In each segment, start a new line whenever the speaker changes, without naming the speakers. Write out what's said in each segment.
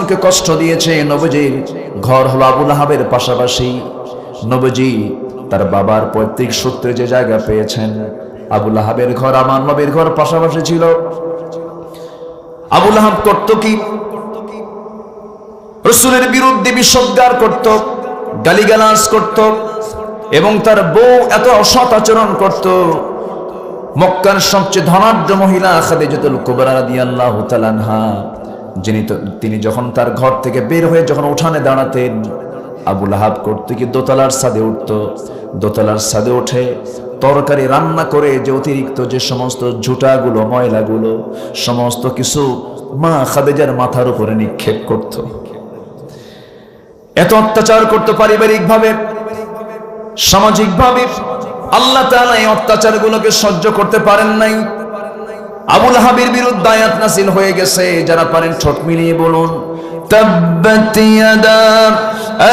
রাসূলকে কষ্ট দিয়েছে। নবীজির ঘর হলো আবু লাহাবের পাশাপাশি। নবীজি তার বাবার পৈতৃক সূত্রে যে জায়গা পেয়েছেন, আবু লাহাবের ঘর আমার নবীর ঘর পাশাপাশি ছিল। আবু লাহাব করত কি? রাসূলের বিরুদ্ধে বিষোদ্গার করত, গালিগালাজ করত, এবং তার বউ এত অসৎ আচরণ করত। মক্কার সবচেয়ে ধনাঢ্য মহিলা খাদিজাতুল কুবরা রাদিয়াল্লাহু তাআলা আনহা, তিনি যখন তার ঘর থেকে বের হয়ে যখন উঠানে দাঁড়াতেন, আবু লাহাব করত কি দোতলার ছাদে উঠত। দোতলার ছাদে উঠে তরকারি রান্না করে যে অতিরিক্ত যে সমস্ত ঝুটাগুলো, ময়লাগুলো সমস্ত কিছু মা খাদিজার মাথার উপরে নিক্ষেপ করত। এত অত্যাচার করত পারিবারিকভাবে, সামাজিকভাবে। আল্লাহ তাআলা এই অত্যাচারগুলোকে সহ্য করতে পারেন নাই। আবু লাহাবের বিরুদ্ধে আয়াত নাযিল হয়ে গেছে। যারা পারেন ঠোঁট মিলিয়ে বলুন, তাব্বাত ইয়াদা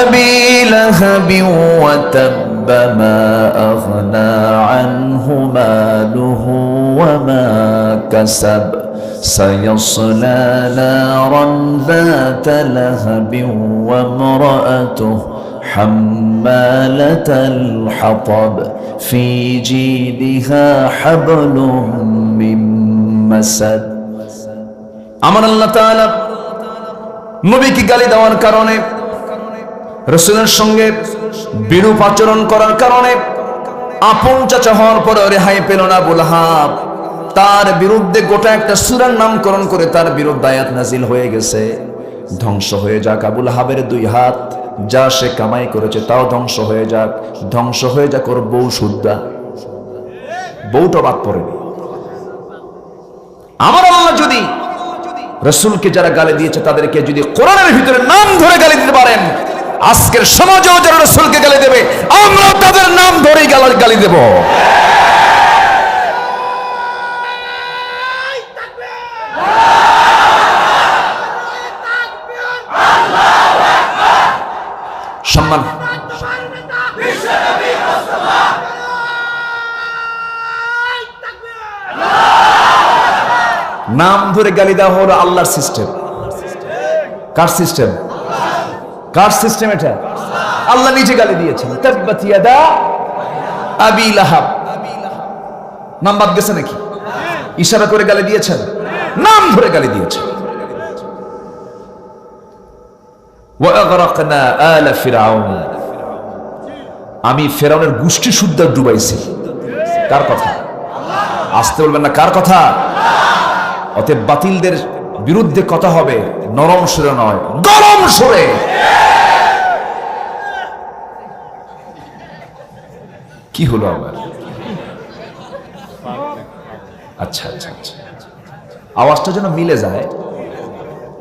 আবি লাহাবি ওয়া তাব্বা মা আগনা আনহু মালুহু ওয়া মা কাসাব সায়াসলা নারান যাতা লাহাবি ওয়া ইমরাআতুহু হাম্মালাতাল হাতাব ফি জিদিহা হাবলুম মিন মাসাদ। আমার আল্লাহ তাআলা নবীকে গালি দেওয়ার কারণে, রাসূলের সঙ্গে বিরূপ আচরণ করার কারণে আপন চাচা হওয়ার পরে রেহাই পেল না আবু লাহাব। তার বিরুদ্ধে গোটা একটা সূরার নামকরণ করে তার বিরুদ্ধে আয়াত নাযিল হয়ে গেছে, ধ্বংস হয়ে যাক আবু লাহাবের দুই হাত, যা সে কামাই করেছে তাও ধ্বংস হয়ে যাক, ধ্বংস হয়ে যাক ওর বউ সুদ্ধা। বউটা বাদ পড়েনি। আমার আল্লাহ যদি রাসূলকে যারা গালি দিয়েছে তাদেরকে যদি কোরআনের ভিতরে নাম ধরে গালি দিতে পারেন, আজকের সমাজেও যারা রাসূলকে গালি দেবে আমরা তাদের নাম ধরেই গালি দেব। সম্মান নাম ধরে গালি দেওয়া হলো আল্লাহর সিস্টেম। কার সিস্টেম? কার সিস্টেম এটা? আল্লাহ নিজে গালি দিয়েছেন, তাব্বাত ইয়াদা আবি লাহাব। নাম বাদ গেছে নাকি? ইশারা করে গালি দিয়েছেন, নাম ধরে গালি দিয়েছেন। ওয়া আগরাকনা আলা ফিরআউন, আমি ফেরাউনের গোষ্ঠী শুদ্ধ ডুবাইছি। কার কথা? আসতে বলবেন না, কার কথা? অতএব বাতিলদের বিরুদ্ধে কথা হবে নরম সুরে নয়, গরম সুরে। কি হলো আবার? আচ্ছা আচ্ছা আচ্ছা, আওয়াজটা যেন মিলে যায়।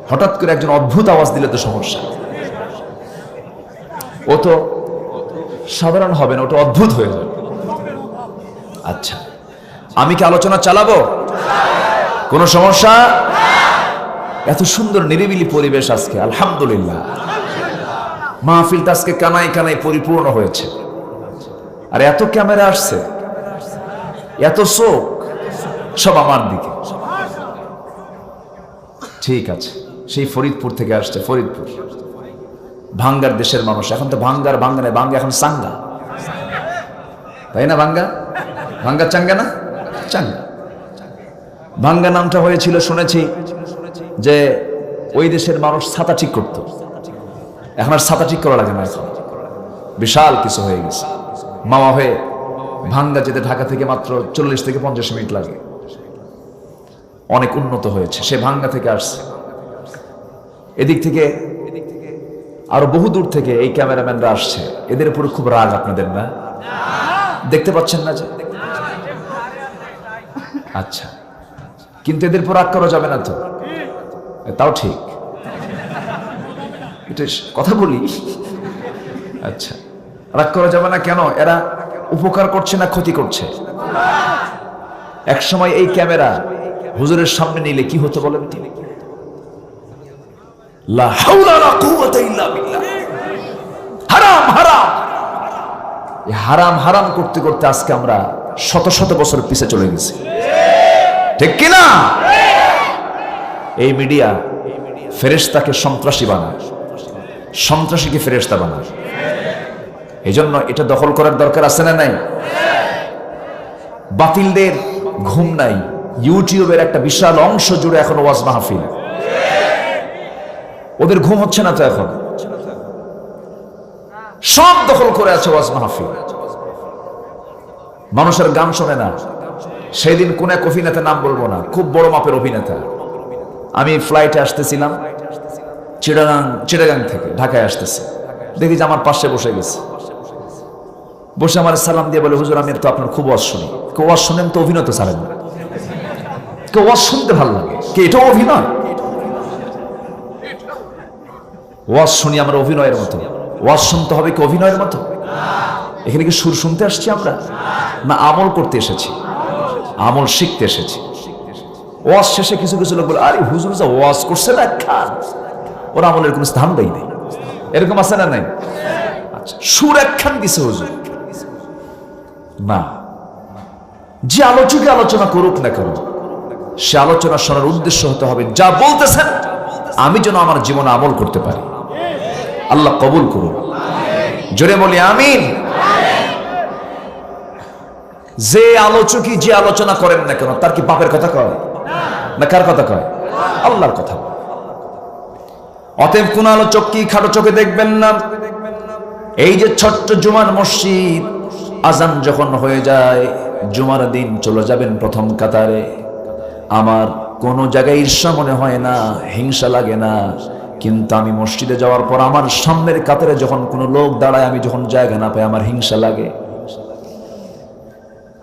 হঠাৎ করে একজন অদ্ভুত আওয়াজ দিলে তো সমস্যা। ও তো সাধারণ হবে না, ওটা অদ্ভুত হয়ে যাবে। আচ্ছা, আমি কি আলোচনা চালাবো? কোন সমস্যা? এত সুন্দর নিরিবিলি পরিবেশ আজকে, আলহামদুলিল্লাহ। মাহফিলটা আজকে কানাই কানাই পরিপূর্ণ হয়েছে। আর এত ক্যামেরা আসছে, এত চোখ সব আমার দিকে। ঠিক আছে, সেই ফরিদপুর থেকে আসছে, ফরিদপুর ভাঙ্গার দেশের মানুষ। এখন তো ভাঙ্গার ভাঙ্গা নেই, ভাঙ্গা এখন চাঙ্গা, তাই না? ভাঙ্গা ভাঙ্গা চাঙ্গা না? চাঙ্গা। ভাঙ্গা নামটা হয়েছিল শুনেছি যে ওই দেশের মানুষ ছাতা ঠিক করত। এখন আর ছাতা ঠিক করা লাগে না, এখন বিশাল কিছু হয়ে গেছে। মামা হয়ে ভাঙ্গা যেতে ঢাকা থেকে মাত্র 40 থেকে 50 মিনিট লাগে। অনেক উন্নত হয়েছে। সে ভাঙ্গা থেকে আসছে। এদিক থেকে আরো বহু দূর থেকে এই ক্যামেরাম্যানরা আসছে। এদের উপরে খুব রাগ আপনাদের, না? দেখতে পাচ্ছেন না যে? আচ্ছা, কিন্তু এদের উপর রাগ করা যাবে না তো? তাও ঠিক, এটা কথা বলি। আচ্ছা, রাগ করা যাবে না কেন? এরা উপকার করছে না ক্ষতি করছে? এক সময় এই ক্যামেরা হুজুরের সামনে নিলে কি হতো বলেন তো? লা হাওলা ওয়ালা কুওয়াতা ইল্লা বিল্লাহ। হারাম হারাম, এই হারাম হারাম করতে করতে আজকে আমরা শত শত বছর পিছে চলে গেছি, ঠিক কিনা? এই মিডিয়া ফেরেশতাকে সন্ত্রাসী বানায়, সন্ত্রাসীকে ফেরেশতা বানায়। এই জন্য এটা দখল করার দরকার আছে না নাই? বাতিলদের ঘুম নাই, ইউটিউবের একটা বিশাল অংশ জুড়ে এখন ওয়াজ মাহফিল। ওদের ঘুম হচ্ছে না তো, এখন সব দখল করে আছে ওয়াজ মাহফিল। মানুষের গান শোনে না। সেই দিন কোন এক অভিনেতা, নাম বলবো না, খুব বড় মাপের অভিনেতা, আমি ফ্লাইটে আসতেছিলাম চিটাগাং থেকে ঢাকায় আসতেছি, দেখি যে আমার পাশে বসে গেছে। বসে আমার সালাম দিয়ে বলে, হুজুর আমি তো আপনার খুব ওয়াজ শুনি। কেউ ওয়াজ শুনেন তো অভিনয় তো ছাড়েন না, কেউ ওয়াজ শুনতে ভালো লাগে, কে এটাও অভিনয়? ওয়াজ শুনি আমরা অভিনয়ের মতো? ওয়াজ শুনতে হবে কি অভিনয়ের মতো? এখানে কি সুর শুনতে আসছি আমরা, না আমল করতে এসেছি? আমল শিখতে এসেছি। ওয়াজ শেষে কিছু কিছু লোক বলে, আরে হুজুর যা ওয়াজ করছে না খান, ওর আমলের কোনো স্থান দেয় নেই। এরকম আছে না নাই? আচ্ছা, সুর একখান দিছে হুজুর না, যে আলোচকে আলোচনা করুক না কেন, সে আলোচনা শোনার উদ্দেশ্য হতে হবে যা বলতেছেন আমি যেন আমার জীবনে আমল করতে পারি। আল্লাহ কবুল করুন, জোরে বলি আমিন। যে আলোচকই যে আলোচনা করেন না কেন, তার কি বাপের কথা কয় না কার কথা কয়? আল্লাহর কথা। অতএব কোন আলোচক কি খাটো চোখে দেখবেন না। এই যে ছোট্ট জুমার মসজিদ, আজান যখন হয়ে যায় জুমার দিন চলে যাবেন প্রথম কাতারে, আমার কোনো জায়গায় ঈর্ষা মনে হয় না, হিংসা লাগে না, কিন্তু আমি মসজিদে যাওয়ার পর আমার সামনের কাতারে যখন কোনো লোক দাঁড়ায়, আমি যখন জায়গা না পাই আমার হিংসা লাগে।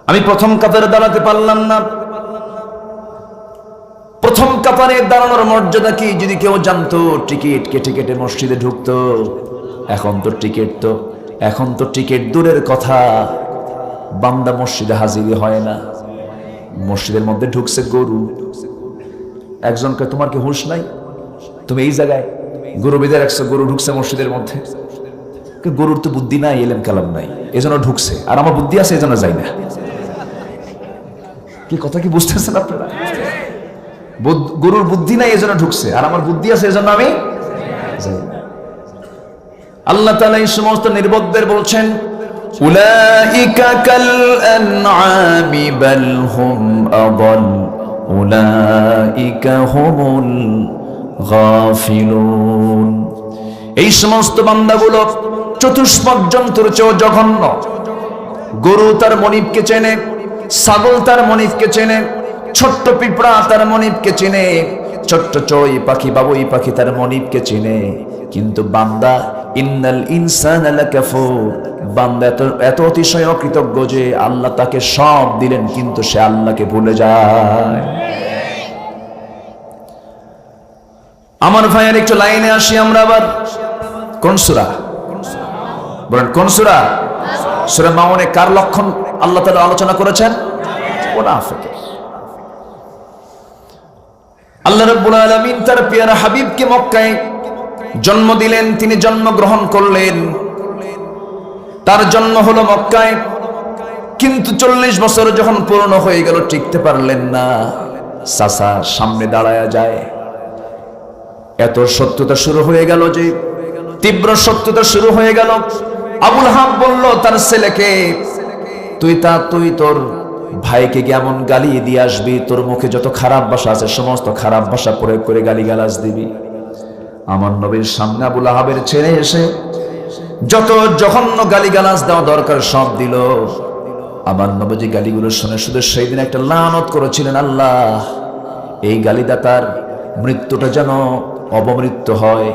আমি প্রথম কাতারে দাঁড়াতে পারলাম না। প্রথম কাতারে দাঁড়ানোর মর্যাদা কি যদি কেউ জানতো, টিকিট কেটে কেটে মসজিদে ঢুকতো। এখন তো টিকিট দূরের কথা, বান্দা মসজিদে হাজির হয় না। মসজিদের মধ্যে ঢুকছে গরু। একজনকে, তোমার কি হুঁশ নাই? তুমি এই জায়গায় গরু বেঁধে রাখছো, গরু ঢুকছে মসজিদের মধ্যে। গরুর তো বুদ্ধি নাই, এলেম কালাম নাই, এজন্য ঢুকছে। আর আমার বুদ্ধি আছে, এজন্য যাই না। কি কথা কি বুঝতেছেন আপনারা? গরুর বুদ্ধি নাই এজন্য ঢুকছে, আর আমার বুদ্ধি আছে এজন্য আমি যাই না। আল্লাহ তাআলা এই সমস্ত নির্বোধদের বলছেন, উলাইকা কাল আনআমি বাল হুম আদাল উলাইকা হুমুল গাফিলুন। এই সমস্ত বান্দাগুলো চতুষ্পদ জন্তুর চেয়েও জঘন্য। গরু তার মনিবকে চেনে, ছাগল তার মনিবকে চেনে, ছোট্ট পিঁপড়া তার মনিবকে চেনে, ছোট্ট চড়ুই পাখি বাবুই পাখি তার মনিবকে চেনে। কিন্তু বান্দা, ইন্নাল ইনসানা লাকাফুর, বান্দা এত অতিশয় অকৃতজ্ঞ যে আল্লাহ তাকে সব দিলেন কিন্তু সে আল্লাহকে ভুলে যায়। আমার ভাইয়ের একটু লাইনে আসি আমরা আবার। কোন সূরা বলেন? কোন সূরা? সূরা মাউনে কার লক্ষণ আল্লাহ তাআলা আলোচনা করেছেন? মুনাফিকের। আল্লাহ রাব্বুল আলামিন তার প্রিয় হাবিবকে মক্কায় জন্ম দিলেন, তিনি জন্মগ্রহণ করলেন, তার জন্ম হলো মক্কায়। কিন্তু 40 বছর যখন পূর্ণ হয়ে গেল টিকতে পারলেন না। চাচার সামনে দাঁড়ায়া যায়, এত সত্যতা শুরু হয়ে গেল যে তীব্র সত্যতা শুরু হয়ে গেল। আবুল হাব বলল তার ছেলেকে, তুই তোর ভাইকে কেমন গালি দিয়ে আসবি, তোর মুখে যত খারাপ ভাষা আছে সমস্ত খারাপ ভাষা প্রয়োগ করে গালিগালাজ দিবি। আমার নবীর সামনে আবুল আহাবের ছেলে এসে যত জঘন্য গালিগালাজ দেওয়া দরকার সব দিল। আমার নবীজি গালিগুলো শুনে শুধু সেই দিন একটা লানত করেছিলেন, আল্লাহ এই গালিদাতার মৃত্যুটা যেন অবমৃত্যু হয়,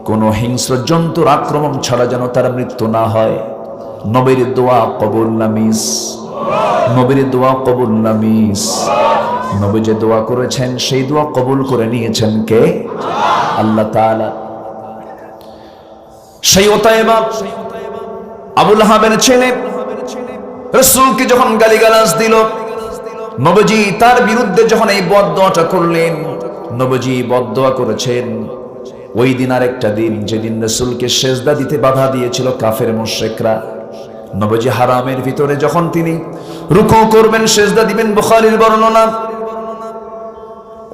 কোন হিংস্র জন্তুর আক্রমণ ছাড়া যেন তার মৃত্যু না হয়। নবীর দোয়া কবুল না মিস, নবীর দোয়া কবুল না মিস। নবী যে দোয়া করেছেন সেই দোয়া কবুল করে নিয়েছেন কে? আল্লাহ তাআলা। সেই ওতাইবা আবুল আহাবের ছেলে রাসূলকে যখন গালিগালাজ দিল, নবীজি তার বিরুদ্ধে যখন এই বদদোয়াটা করলেন, নবীজি বদদোয়া করেছেন। ওই দিন আরেকটা দিন, যেদিন রাসূলকে সেজদা দিতে বাধা দিয়েছিল কাফের মুশরিকরা। নবীজি হারামের ভিতরে যখন তিনি রুকু করবেন, সেজদা দিবেন, বুখারীর বর্ণনা,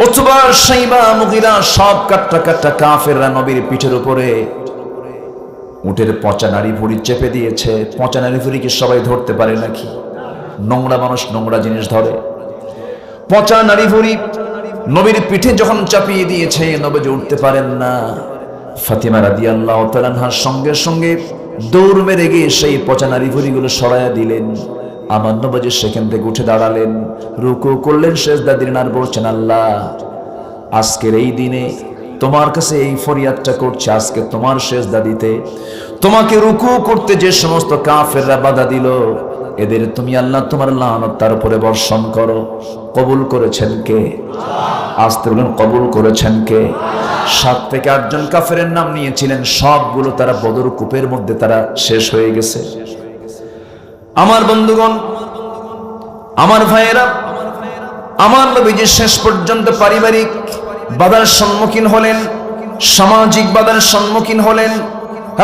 উতবা, শাইবা, মুগীরা সব কাট্টা কাট্টা কাফেররা নবীর পিঠের উপরে উটের পচা নাড়ি ভুড়ি চেপে দিয়েছে। পচা নাড়ি ভুড়ি কি সবাই ধরতে পারে নাকি? নোংরা মানুষ নোংরা জিনিস ধরে। পচা নাড়ি ভুড়ি নবীর পিঠে যখন চাপিয়ে দিয়েছে, নবীজি উঠতে পারেন না। ফাতিমা রাদিয়াল্লাহু তাআলা আনহার সঙ্গে সঙ্গে দৌড় মেরে গিয়ে সেই পচা নাড়ি ভুড়িগুলো সরাইয়া দিলেন। আমার নবীজি সেখান থেকে উঠে দাঁড়ালেন, রুকু করলেন, সিজদা দিলেন আর বলছেন, আল্লাহ আজকের এই দিনে তোমার কাছে এই ফরিয়াদটা করছে, আজকে তোমার সিজদা দিতে, তোমাকে রুকু করতে যে সমস্ত কাফেররা বাধা দিল, এদের তুমি আল্লাহ তোমার লানত তার উপরে বর্ষণ করো। কবুল করেছেন কে? আসতে বলেন, কবুল করেছেন কে? 7 থেকে 8 জন কাফেরের নাম নিয়েছিলেন, সবগুলো তারা বদর কূপের মধ্যে তারা শেষ হয়ে গেছে। আমার বন্ধুগণ, আমার ভাইয়েরা, আমার নবীজি শেষ পর্যন্ত পারিবারিক বাধার সম্মুখীন হলেন, সামাজিক বাধার সম্মুখীন হলেন,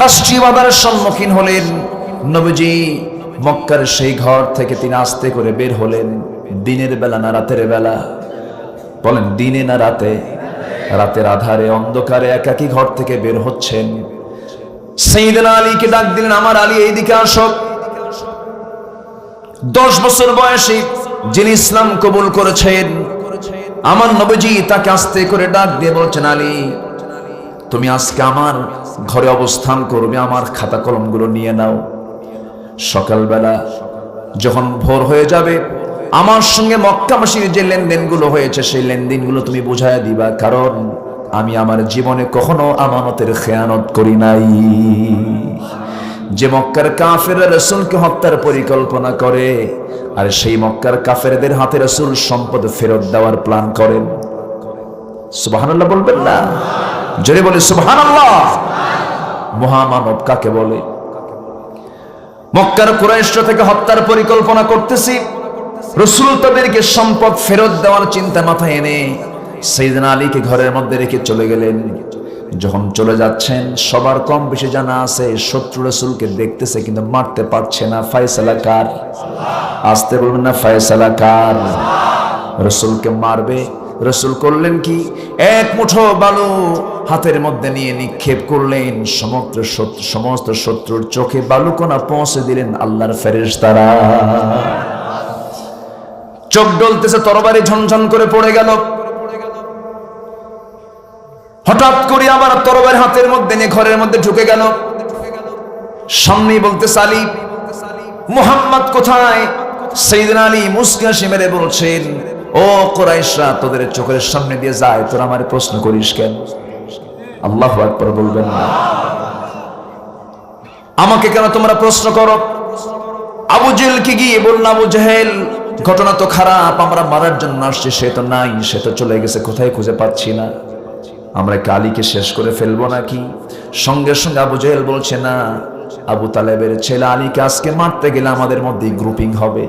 রাষ্ট্রীয় বাধার সম্মুখীন হলেন। নবীজি মক্কার সেই ঘর থেকে তিনি আস্তে করে বের হলেন। দিনের বেলা না রাতের বেলা? বলেন, দিনে না রাতে? রাতের আধারে অন্ধকারে একাকী ঘর থেকে বের হচ্ছেন। সাইয়েদনা আলীকে ডাক দিলেন, আমার আলী এইদিকে আসো। 10 বছর বয়সী যিনি ইসলাম কবুল করেছেন, আমার নবীজি তাকে আস্তে করে ডাক দিয়ে বলছেন, আলী তুমি আজকে আমার ঘরে অবস্থান করবে, আমার খাতা কলমগুলো নিয়ে নাও। সকালবেলা যখন ভোর হয়ে যাবে, আমার সঙ্গে মক্কাবাসীর যে লেনদেনগুলো হয়েছে সেই লেনদেনগুলো তুমি বুঝাইয়া দিবা, কারণ আমি আমার জীবনে কখনো আমানতের খেয়ানত করি নাই। যে মক্কার কাফেররা রাসূলকে হত্যার পরিকল্পনা করে, আর সেই মক্কার কাফেরদের হাতে রাসূল সম্পদ ফেরত দেওয়ার প্ল্যান করেন। সুবহানাল্লাহ বলবেন না? জোরে বলে সুবহানাল্লাহ। মহামানব কাকে বলে? মক্কার কুরাইশ থেকে হত্যার পরিকল্পনা করতেছি, রাসূল তাদেরকে সম্পদ ফেরত দেওয়ার চিন্তা মাথায় এনে সাইয়েদনা আলীকে ঘরের মধ্যে রেখে চলে গেলেন। যখন চলে যাচ্ছেন, সবার কম বেশি জানা আছে শত্রু রাসূলকে দেখতেছে কিন্তু মারতে পারছে না। ফয়সালা কার? আসতে বলবেন না, ফয়সালা কার? রাসূলকে মারবে। রাসূল করলেন কি? এক মুঠো বালু হাতের মধ্যে নিয়ে নিক্ষেপ করলেন। সমস্ত শত্রুর চোখে বালুকণা পৌঁছে দিলেন আল্লাহর ফেরেশতারা। চোখ ডলতেছে, তরবারি ঝনঝন করে পড়ে গেল। হঠাৎ করে আবার তরবারি হাতের মধ্যে নিয়ে ঘরের মধ্যে ঢুকে গেল। সামনেই বলতেছে, আলী মুহাম্মদ কোথায়? সাইয়েদনা আলী মুস্কি হাসি মেরে বলছেন, ও কুরাইশরা, তোদের চোখের সামনে দিয়ে যায়, তোরা আমারে প্রশ্ন করিস কেন? আল্লাহু আকবার বলবেন না? আমাকে কেন তোমরা প্রশ্ন করো? আবু জেহেলকে গিয়ে বলল, আবু জেহেল, ঘটনা তো খারাপ, আমরা মারার জন্য আসছি, সে তো নাই, সে তো চলে গেছে, কোথায় খুঁজে পাচ্ছি না, আমরা আলীকে শেষ করে ফেলবো নাকি? সঙ্গে সঙ্গে আবু জেহেল বলছে, না, আবু তালেবের ছেলে আলীকে আজকে মারতে গেলে আমাদের মধ্যে গ্রুপিং হবে,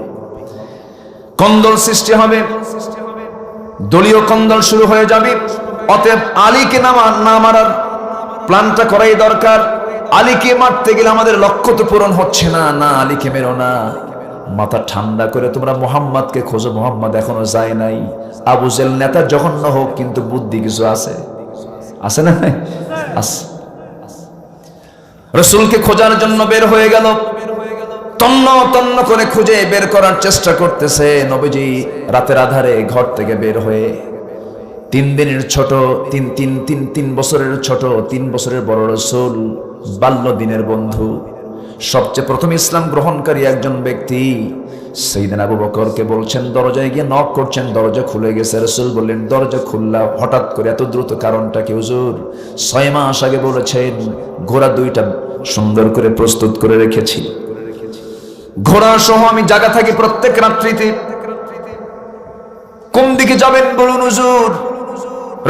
কন্দল সৃষ্টি হবে, দলীয় কন্দল শুরু হয়ে যাবে। অতএব আলীকে না মারার প্ল্যানটা করাই দরকার। আলীকে মারতে গেলে আমাদের লক্ষ্য তো পূরণ হচ্ছে না, না আলীকে মেরো না। মাথা ঠান্ডা করে তোমরা মুহাম্মদকে খোঁজো, মুহাম্মদ এখনো যায় নাই। আবু জেহেল নেতা জঘন্য হোক, কিন্তু বুদ্ধি কিছু আছে, আছে না? আছে। রাসূলকে খোঁজার জন্য বের হয়ে গেল। তন্ন তন্ন করে খুঁজে বের করার চেষ্টা করতেছে। নবীজি রাতের আধারে ঘর থেকে বের হয়ে 3 দিনের ছোট, 3 বছরের ছোট, 3 বছরের বড় রাসূল, বাল্য দিনের বন্ধু, সবচেয়ে প্রথম ইসলাম গ্রহণকারী একজন ব্যক্তি সাইয়েদনা আবু বকরকে বলছেন, দরজায় গিয়ে নক করছেন, দরজা খুলে গেছে। রাসূল বললেন, দরজা খুললা হঠাৎ করে এত দ্রুত, কারণটা কি হুজুর? 6 মাস আগে বলেছেন ঘোড়া 2টা সুন্দর করে প্রস্তুত করে রেখেছি, ঘোড়া সহ আমি জায়গা থাকি প্রত্যেক রাত্রিতে। কোন দিকে যাবেন বলুন হুজুর?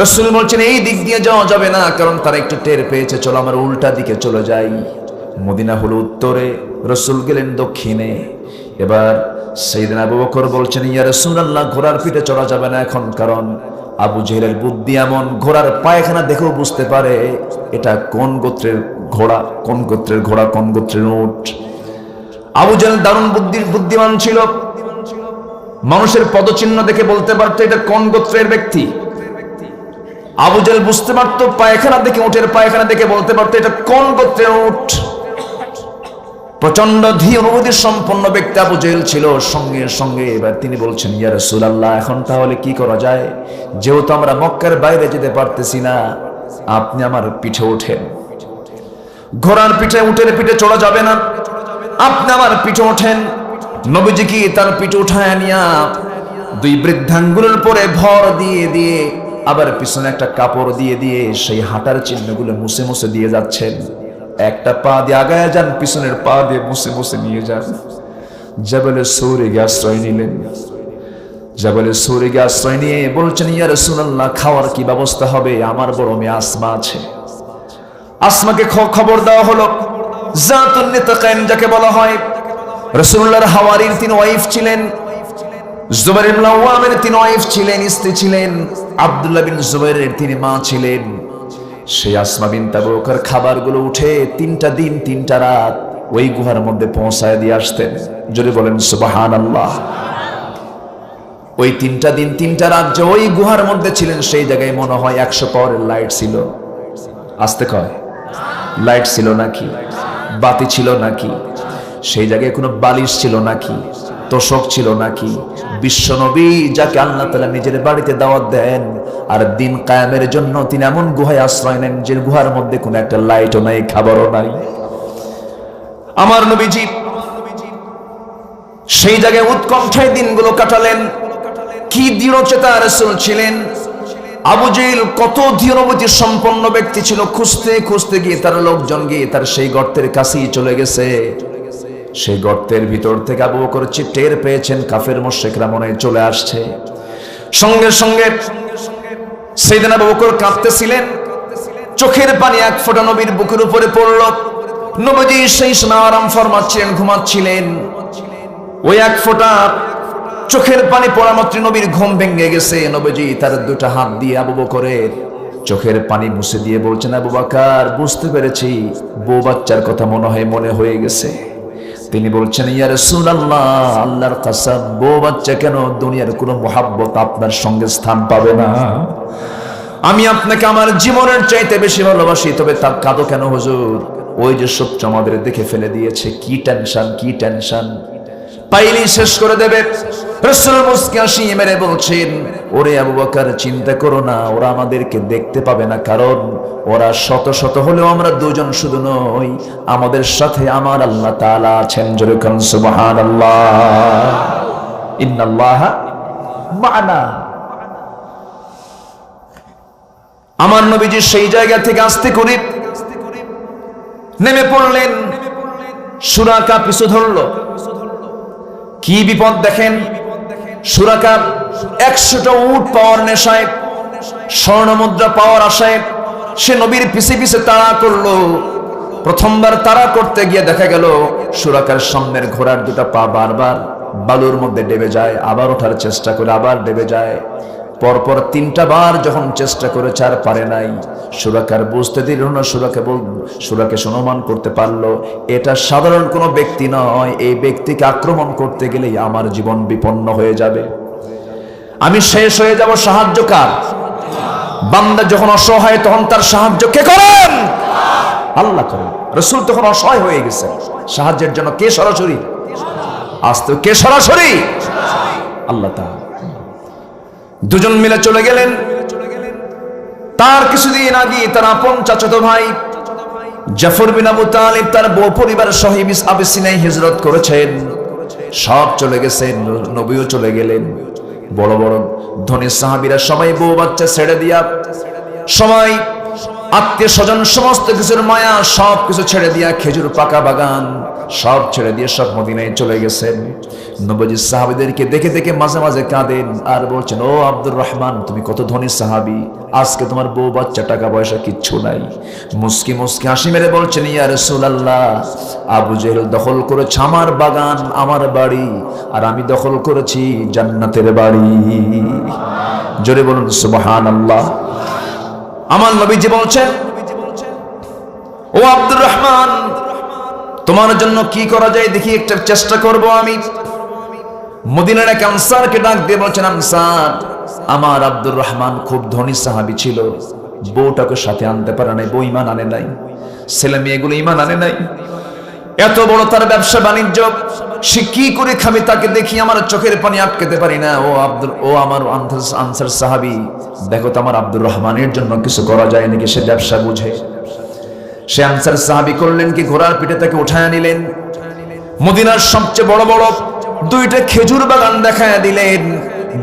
রাসূল বলছেন, এই দিক দিয়ে যাওয়া যাবে না, কারণ তারা একটু টের পেয়েছে, চলো আমরা উল্টা দিকে চলে যাই। মদিনা হলো উত্তরে, রাসূল গেলেন দক্ষিণে। এবার সাইয়েদনা আবু বকর বলছেন, ইয়া রাসূলুল্লাহ, ঘোড়ার পিঠে চড়া যাবে না এখন, কারণ আবু জেহেলের বুদ্ধি এমন, ঘোড়ার পায়খানা দেখেও বুঝতে পারে এটা কোন গোত্রের ঘোড়া, কোন গোত্রের ঘোড়া, কোন গোত্রের উট। আবু জেহেল দারুণ বুদ্ধিমান ছিল, মানুষের পদচিহ্ন দেখে বলতে পারতো এটা কোন গোত্রের ব্যক্তি। আবু জেহেল বুঝতে পারতো, পায়খানা দেখে, উটের পায়খানা দেখে বলতে পারতো এটা কোন গোত্রের উট। প্রচন্ড ধী অনুভূতি সম্পন্ন ব্যক্তি আবু জেহেল ছিল। সঙ্গে সঙ্গে এবার তিনি বলছেন, ইয়া রাসূলুল্লাহ, এখন তাহলে কি করা যায়? যেহেতু আমরা মক্কার বাইরে যেতে পারতেছি না, আপনি আমার পিঠে ওঠেন। ঘোড়ার পিঠে, উটের পিঠে চড়া যাবে না, আপনি আমার পিঠে ওঠেন। নবীজি কি তার পিঠে উঠায় নিয়া দুই বৃদ্ধাঙ্গুলের পরে ভর দিয়ে দিয়ে আবার পিছনে একটা কাপড় দিয়ে দিয়ে সেই হাঁটার চিহ্নগুলো মুছে মুছে দিয়ে যাচ্ছেন। একটা পা দিয়ে আগায় যান, পিছনের পা দিয়ে মুছে মুছে নিয়ে যান। জাবালে সৌরে গিয়ে আশ্রয় নিলেন। জাবালে সৌরে গিয়ে আশ্রয় নিয়ে বলছেন, ইয়া রাসূলুল্লাহ, খাওয়ার কি ব্যবস্থা হবে? আমার বড় মেয়ে আসমা আছে। আসমাকে খবর দেওয়া হলো। জাতুন নিতাকাইন যাকে বলা হয়, রাসূলুল্লাহর হাওয়ারির 3 ওয়াইফ ছিলেন। জুবাইর ইবনে আওয়ামের 3 ওয়াইফ ছিলেন, স্ত্রী ছিলেন। আব্দুল্লাহ বিন জুবাইরের 3 মা ছিলেন। সেই আসমা বিনতে আবু বকর খাবারগুলো উঠে 3টা দিন 3টা রাত ওই গুহার মধ্যে পৌঁছায় দিয়ে আসতেন। জোরে বলেন সুবহানাল্লাহ। ওই 3টা দিন 3টা রাত যে ওই গুহার মধ্যে ছিলেন, সেই জায়গায় মনে হয় 100 পাওয়ারের লাইট ছিল। আসতে কয়, লাইট ছিল নাকি? বাতি ছিল নাকি? সেই জায়গায় কোনো বালিশ ছিল নাকি? তোষক ছিল নাকি? বিশ্বনবী যাকে আল্লাহ তাআলা নিজের বাড়িতে দাওয়াত দেন আর দিন কায়েমের জন্য তিনি এমন গুহায় আশ্রয় নেন যে গুহার মধ্যে কোনো একটা লাইটও নাই, খাবারও নাই। আমার নবীজি সেই জায়গায় উৎকণ্ঠায় দিনগুলো কাটালেন। কি দৃঢ়চেতা রাসূল ছিলেন! আবু জেহেল কত দৃঢ়বতী সম্পন্ন ব্যক্তি ছিল! খুঁজতে খুঁজতে গিয়ে তার লোকজন গিয়ে তার সেই গর্তের কাছেই চলে গেছে। সেই গর্তের ভিতর থেকে আবু বকর টের পেয়েছেন কাফের মুশরিকরা মনে হয় চলে আসছে। সঙ্গে সঙ্গে সাইয়েদনা আবু বকর কাঁদতেছিলেন। চোখের পানি এক ফোঁটা নবীর বুকের উপরে পড়ল। নবীজি সেই সময় আরাম ফরমাচ্ছিলেন, ঘুমাচ্ছিলেন। ওই এক ফোঁটা চোখের পানি পড়া মাত্র নবীর ঘুম ভেঙে গেছে। নবীজি তার 2টা হাত দিয়ে আবু বকরের চোখের পানি মুছে দিয়ে বলছেন, আবু বকর, বুঝতে পেরেছি বউ বাচ্চার কথা মনে হয়ে গেছে। তিনি বলছেন, ইয়া রাসূলুল্লাহ, আল্লাহর কসম, বউ বাচ্চা কেন, দুনিয়ার কোনো মোহাব্বত আপনার সঙ্গে স্থান পাবে না। আমি আপনাকে আমার জীবনের চাইতে বেশি ভালোবাসি, তবে তার কাঁদো কেন হুজুর? ওই যে শত্রু আমাদের দেখে ফেলে দিয়েছে, কি টেনশন, কি টেনশন, পাইলেই শেষ করে দেবে। রাসূল মুস্কি হাসি মেরে বলছেন, ওরে আবু বকর, চিন্তা করো না, ওরা আমাদেরকে দেখতে পাবে না, কারণ ওরা শত শত হলেও আমরা 2 জন শুধু নই, আমাদের সাথে আমার আল্লাহ তাআলা আছেন। জোরে বলেন সুবহানাল্লাহ। ইন্নাল্লাহা মা'না। আমার নবীজি সেই জায়গা থেকে আস্তে করে নেমে পড়লেন। সুরাকা পিছু ধরল। কি বিপদ দেখেন! সুরাকা 100টা উট পাওয়ার নেশায়, স্বর্ণ মুদ্রা পাওয়ার আশায় সে নবীর পিছে পিছে তাড়া করলো। প্রথমবার তাড়া করতে গিয়ে দেখা গেল সুরাকার সামনের ঘোড়ার 2টা পা বারবার বালুর মধ্যে ডেবে যায়, আবার ওঠার চেষ্টা করে আবার ডেবে যায়। পরপর 3টা বার যখন চেষ্টা করে আর পারে নাই, সুরাকার বুঝতে দিল না। সুরাকে অনুমান করতে পারলো এটা সাধারণ কোনো ব্যক্তি নয়, এই ব্যক্তিকে আক্রমণ করতে গেলেই আমার জীবন বিপন্ন হয়ে যাবে, আমি শেষ হয়ে যাব। সাহায্য কার? বান্দা যখন অসহায় তখন তার সাহায্য কে করেন? আল্লাহ করেন। রাসূল তখন অসহায় হয়ে গেছেন, সাহায্যের জন্য কে সরাসরি? আসতে কে সরাসরি? আল্লাহ তাআলা। 2 জন মিলে চলে গেলেন। তার কিছুদিন আগে তার আপন চাচাতো ভাই জাফর বিন আবু তালিব তার বউ পরিবার সহ আবিসিনিয়ায় হিজরত করেছেন। সব চলে গেছেন, নবীও চলে গেলেন। বড় বড় ধনী সাহাবীরা সবাই বউ বাচ্চা ছেড়ে দিয়া, সবাই আত্মীয় স্বজন, সমস্ত কিছুর মায়া সব কিছু ছেড়ে দিয়া, খেজুর পাকা বাগান সব ছেড়ে দিয়ে সব মদিনায় চলে গেছেন। নবীজি সাহাবীদেরকে দেখে দেখে মাঝে মাঝে কাঁদেন আর বলছেন, ও আব্দুর রহমান, তুমি কত ধনী সাহাবী, আজকে তোমার বউ বাচ্চা টাকা পয়সা কিচ্ছু নাই। মুস্কি মুস্কি হাসি মেরে বলছেন, ইয়া রাসূলুল্লাহ, আবু জেহেল দখল করেছে আমার বাগান, আমার বাড়ি, আর আমি দখল করেছি জান্নাতের বাড়ি। জোরে বলুন সুবহানাল্লাহ। আমার নবীজি বলছেন, ও আব্দুর রহমান, তোমার জন্য কি করা যায় দেখি, একটা চেষ্টা করব আমি। মদিনার এক আনসারকে ডাক দিয়ে বলছেন, আনসার, আমার আব্দুর রহমান খুব ধনী সাহাবী ছিল, বউটাকে সাথে আনতে পারে নাই, বউ ঈমান আনে নাই, ছেলে মেয়েগুলো ঈমান আনে নাই। এত বড় তার ব্যবসা বাণিজ্য, সে কি করে খাবে তাকে দেখি আমার চোখের পানি আটকাতে পারি না। ও আমার আনসার সাহাবী, দেখো তো আমার আব্দুর রহমানের জন্য কিছু করা যায় নাকি, সে ব্যবসা বুঝে। সে আনসার সাহাবী করলেন কি, ঘোড়ার পিঠে তাকে উঠায় নিলেন, মদিনার সবচেয়ে বড় বড় দুইটা খেজুর বাগান দেখায় দিলেন।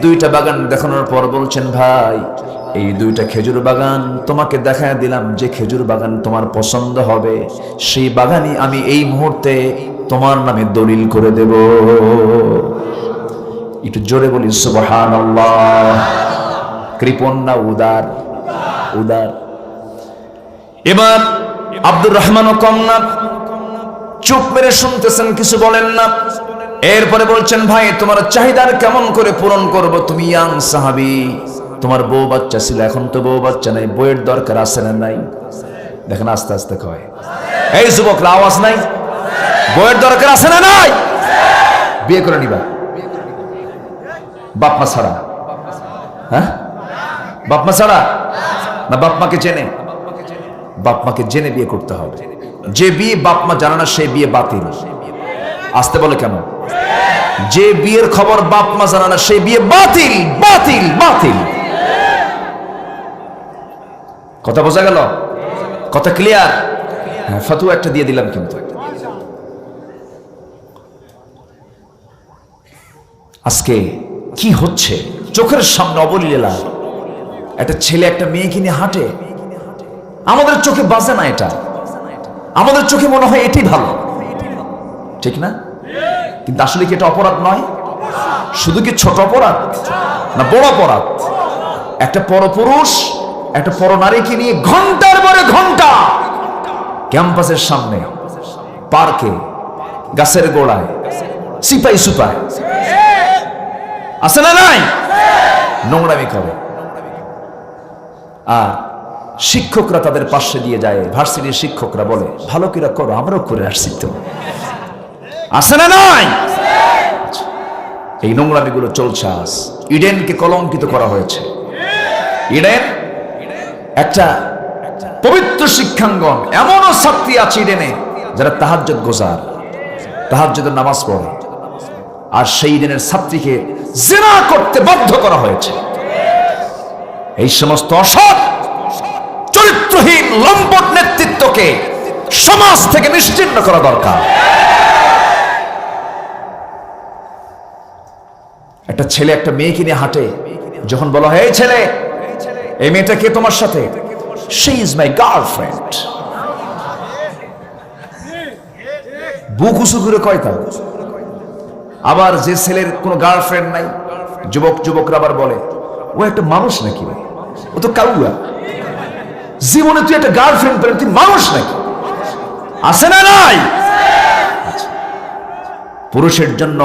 দুইটা বাগান দেখানোর পর বলছেন, ভাই এই দুইটা খেজুর বাগান তোমাকে দেখায় দিলাম, যে খেজুর বাগান তোমার পছন্দ হবে সেই বাগানই আমি এই মুহূর্তে তোমার নামে দলিল করে দেব। একটু জোরে বলি সুবহানাল্লাহ। কৃপণ না উদার? উদার। এবার আব্দুর রহমানও কম না, চুপ মেরে শুনতেছেন, কিছু বলেন না। এরপরে বলছেন, ভাই তোমার চাহিদার কেমন করে পূরণ করব? তুমি ইয়াং সাহাবী, তোমার বউ বাচ্চা ছিল, এখন তো বউ বাচ্চা নাই, বইয়ের দরকার আছে না নাই? দেখেন আস্তে আস্তে কয়, এই যুবকরা আওয়াজ নাই, বইয়ের দরকার আছে না নাই? বিয়ে করে নিবা বাপ মা ছাড়া? হ্যাঁ, বাপ মা ছাড়া না বাপ মাকে জেনে? বাপ মাকে জেনে বিয়ে করতে হবে। যে বিয়ে বাপ মা জানে না সেই বিয়ে বাতিল। আসতে বলে কেন? যে বিয়ের খবর বাপ মা জানে না সেই বিয়ে বাতিল, বাতিল, বাতিল। কথা বোঝা গেল? কথা ক্লিয়ার? হ্যাঁ, ফতোয়া একটা দিয়ে দিলাম। কিন্তু আজকে কি হচ্ছে চোখের সামনে অবলীলা, একটা ছেলে একটা মেয়েকে নিয়ে হাঁটে, আমাদের চোখে বাজে না এটা, আমাদের চোখে মনে হয় এটাই ভালো, ঠিক না? কিন্তু আসলে কি এটা অপরাধ নয়? শুধু কি ছোট অপরাধ না বড় অপরাধ? একটা পরপুরুষ একটা পরনারীকে নিয়ে ঘন্টার পরে ঘন্টা ক্যাম্পাসের সামনে, পার্কে, গাছের গোড়ায়, সিপাই সুপাই আছে না নাই, নোংরামি করে। আর শিক্ষকরা তাদের পাশে দিয়ে যায়, ভার্সিটির শিক্ষকরা বলে, ভালো করে করো, আমরাও করে আসছি তো, আছে না নাই? এই নোংরামিগুলো চলছে। আজ ইডেনকে কলঙ্কিত করা হয়েছে। ইডেন একটা পবিত্র শিক্ষাঙ্গন, এমনও ছাত্রী আছে ইডেনে যারা তাহাজ্জুদ গোজার, তাহাজ্জুদের নামাজ পড়ে, আর সেই ইডেনের ছাত্রীকে জিনা করতে বাধ্য করা হয়েছে। এই সমস্ত অসৎ চরিত্রহীন লম্পট নেতৃত্বকে সমাজ থেকে নিশ্চিহ্ন করা দরকার। একটা ছেলে একটা মেয়েকে নিয়ে হাঁটে, যখন বলা হয় এই ছেলে এই মেয়েটা কে তোমার সাথে, she is my girlfriend, বুক উঁচু করে কয় তা। আবার যে ছেলের কোনো গার্লফ্রেন্ড নাই, যুবকরা আবার বলে ও একটা মানুষ নাকি, ও তো কাউয়া, জীবনে তুই একটা গার্লফ্রেন্ড পেলেন, তুই মানুষ নাকি? আছে না নাই? পুরুষের জন্য